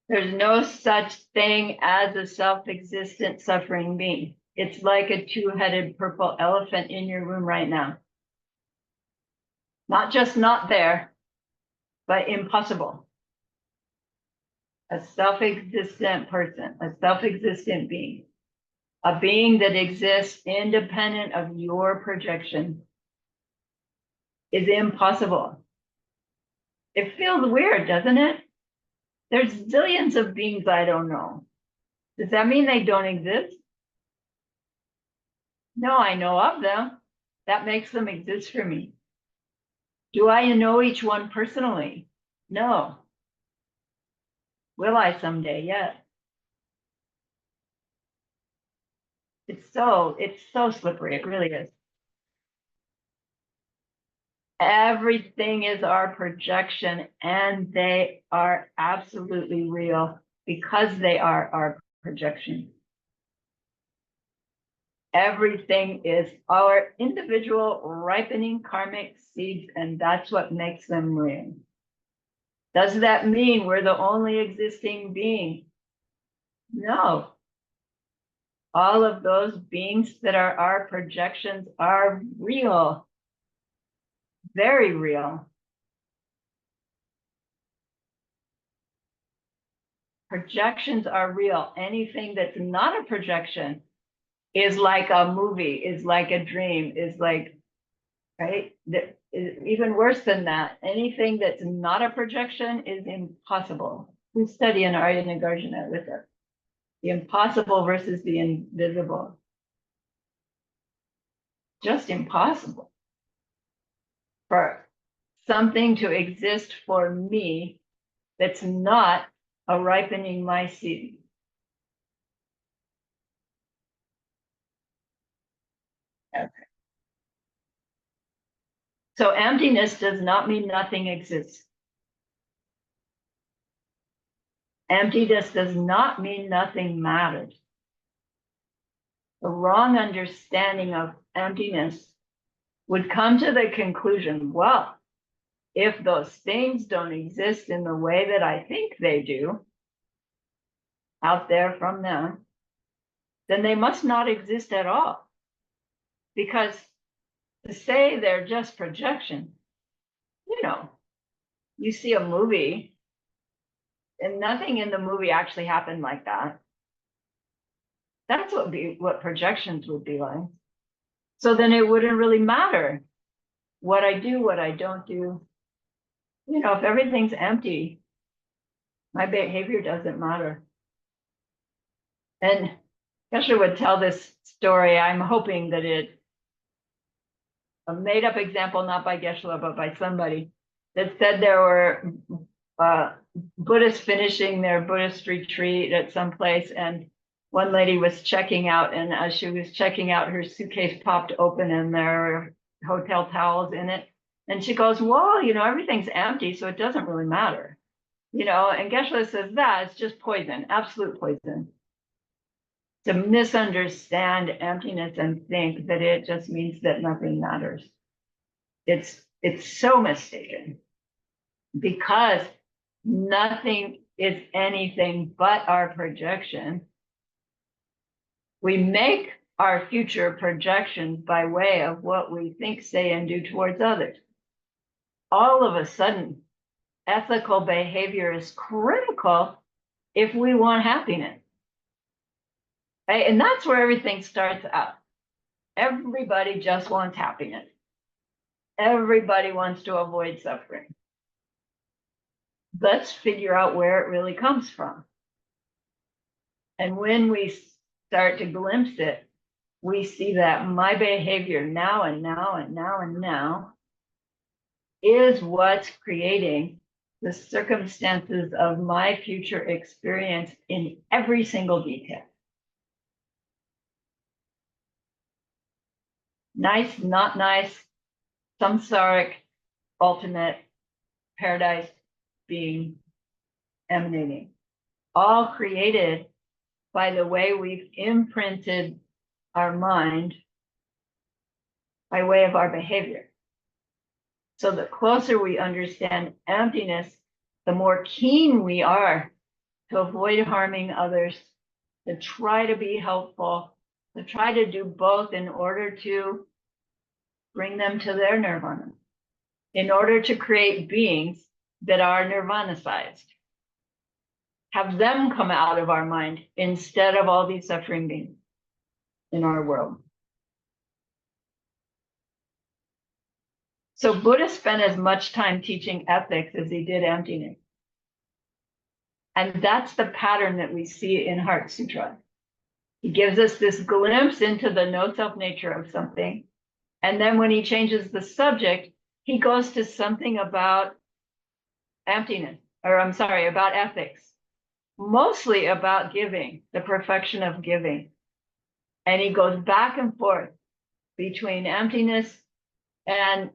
A: There's no such thing as a self-existent suffering being. It's like a two-headed purple elephant in your room right now. Not just not there, but impossible. A self-existent person, a self-existent being, a being that exists independent of your projection is impossible. It feels weird, doesn't it? There's zillions of beings I don't know. Does that mean they don't exist? No, I know of them. That makes them exist for me. Do I know each one personally? No. Will I someday? Yes. It's so slippery. It really is. Everything is our projection, and they are absolutely real because they are our projection. Everything is our individual ripening karmic seeds, and that's what makes them real. Does that mean we're the only existing being? No. All of those beings that are our projections are real, very real. Projections are real. Anything that's not a projection is like a movie, is like a dream, is like, right? Even worse than that, anything that's not a projection is impossible. We study in Arya Nagarjuna with it. The impossible versus the invisible. Just impossible for something to exist for me that's not a ripening my seed. Okay. So emptiness does not mean nothing exists. Emptiness does not mean nothing matters. The wrong understanding of emptiness would come to the conclusion, well, if those things don't exist in the way that I think they do, out there from them, then they must not exist at all. Because to say they're just projection, you see a movie and nothing in the movie actually happened like that. That's what projections would be like. So then it wouldn't really matter what I do, what I don't do. If everything's empty, my behavior doesn't matter. And Geshe would tell this story. I'm hoping that a made up example, not by Geshe, but by somebody, that said there were Buddhists finishing their Buddhist retreat at some place, and one lady was checking out, and as she was checking out, her suitcase popped open and there were hotel towels in it. And she goes, well, everything's empty, so it doesn't really matter. And Geshe says it's just poison, absolute poison. To misunderstand emptiness and think that it just means that nothing matters. It's so mistaken, because nothing is anything but our projection. We make our future projections by way of what we think, say, and do towards others. All of a sudden, ethical behavior is critical if we want happiness. Right? And that's where everything starts out. Everybody just wants happiness. Everybody wants to avoid suffering. Let's figure out where it really comes from. And when we start to glimpse it, we see that my behavior now and now and now and now is what's creating the circumstances of my future experience in every single detail. Nice, not nice, samsaric, ultimate, paradise, being, emanating, all created by the way we've imprinted our mind by way of our behavior. So the closer we understand emptiness, the more keen we are to avoid harming others, to try to be helpful, to try to do both in order to bring them to their nirvana, in order to create beings that are nirvana-sized. Have them come out of our mind instead of all these suffering beings in our world. So Buddha spent as much time teaching ethics as he did emptiness. And that's the pattern that we see in Heart Sutra. He gives us this glimpse into the no self nature of something. And then when he changes the subject, he goes to something about emptiness, or I'm sorry, about ethics, mostly about giving, the perfection of giving. And he goes back and forth between emptiness and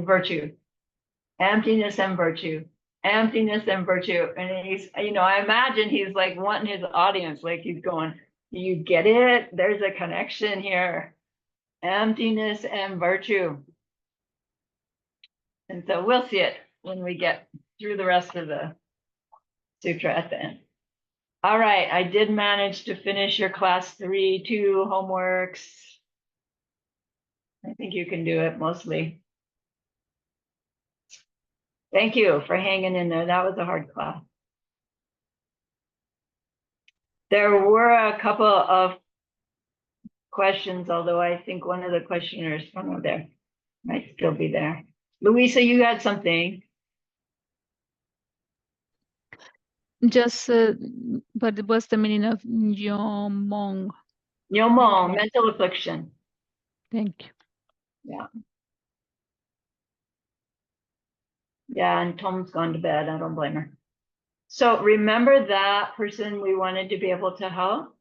A: virtue, emptiness and virtue, emptiness and virtue. And he's, I imagine he's like wanting his audience, like he's going, do you get it? There's a connection here. Emptiness and virtue. And so we'll see it when we get through the rest of the sutra at the end. All right, I did manage to finish your class 3-2 homeworks. I think you can do it mostly. Thank you for hanging in there. That was a hard class. There were a couple of questions, although I think one of the questioners from there might still be there. Louisa, you had something.
F: Just, but what's the meaning of Nyomong?
A: Nyomong, mental affliction.
F: Thank you.
A: Yeah. Yeah, and Tom's gone to bed. I don't blame her. So remember that person we wanted to be able to help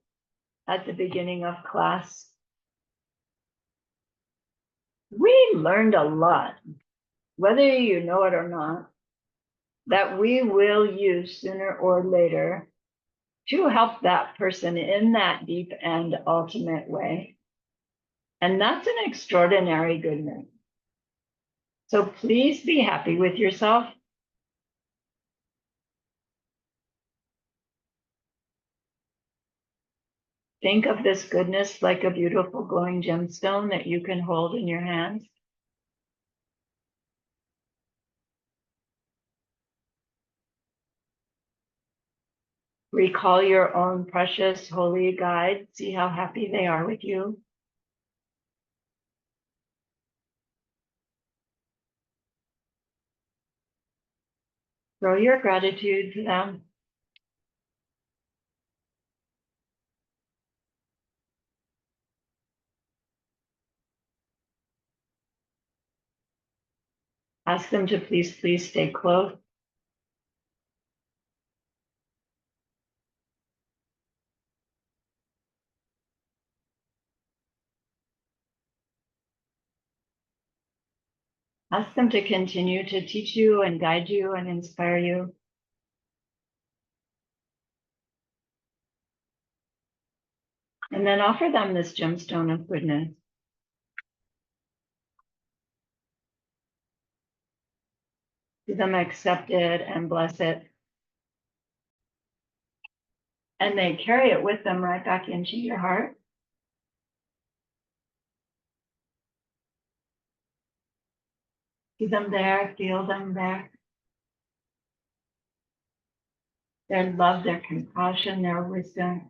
A: at the beginning of class? We learned a lot, whether you know it or not, that we will use sooner or later to help that person in that deep and ultimate way. And that's an extraordinary goodness. So please be happy with yourself. Think of this goodness like a beautiful glowing gemstone that you can hold in your hands. Recall your own precious holy guide. See how happy they are with you. Throw your gratitude to them. Ask them to please stay close. Ask them to continue to teach you and guide you and inspire you. And then offer them this gemstone of goodness. See them accept it and bless it. And they carry it with them right back into your heart. See them there, feel them there. Their love, their compassion, their wisdom.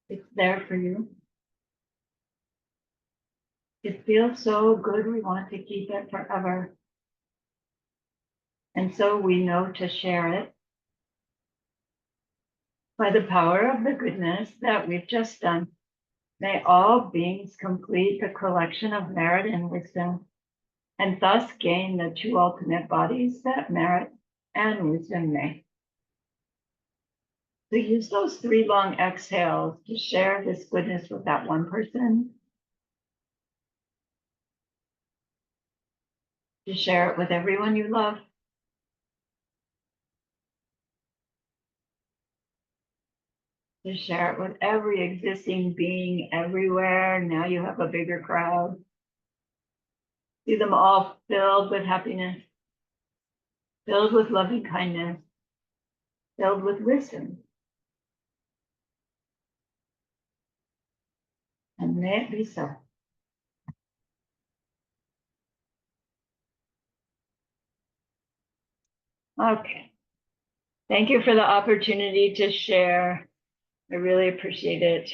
A: It's there for you. It feels so good, we want to keep it forever. And so we know to share it by the power of the goodness that we've just done. May all beings complete the collection of merit and wisdom, and thus gain the two ultimate bodies that merit and wisdom may. So use those 3 long exhales to share this goodness with that one person, to share it with everyone you love, to share it with every existing being everywhere. Now you have a bigger crowd. See them all filled with happiness, filled with loving kindness, filled with wisdom. And may it be so. Okay. Thank you for the opportunity to share. I really appreciate it.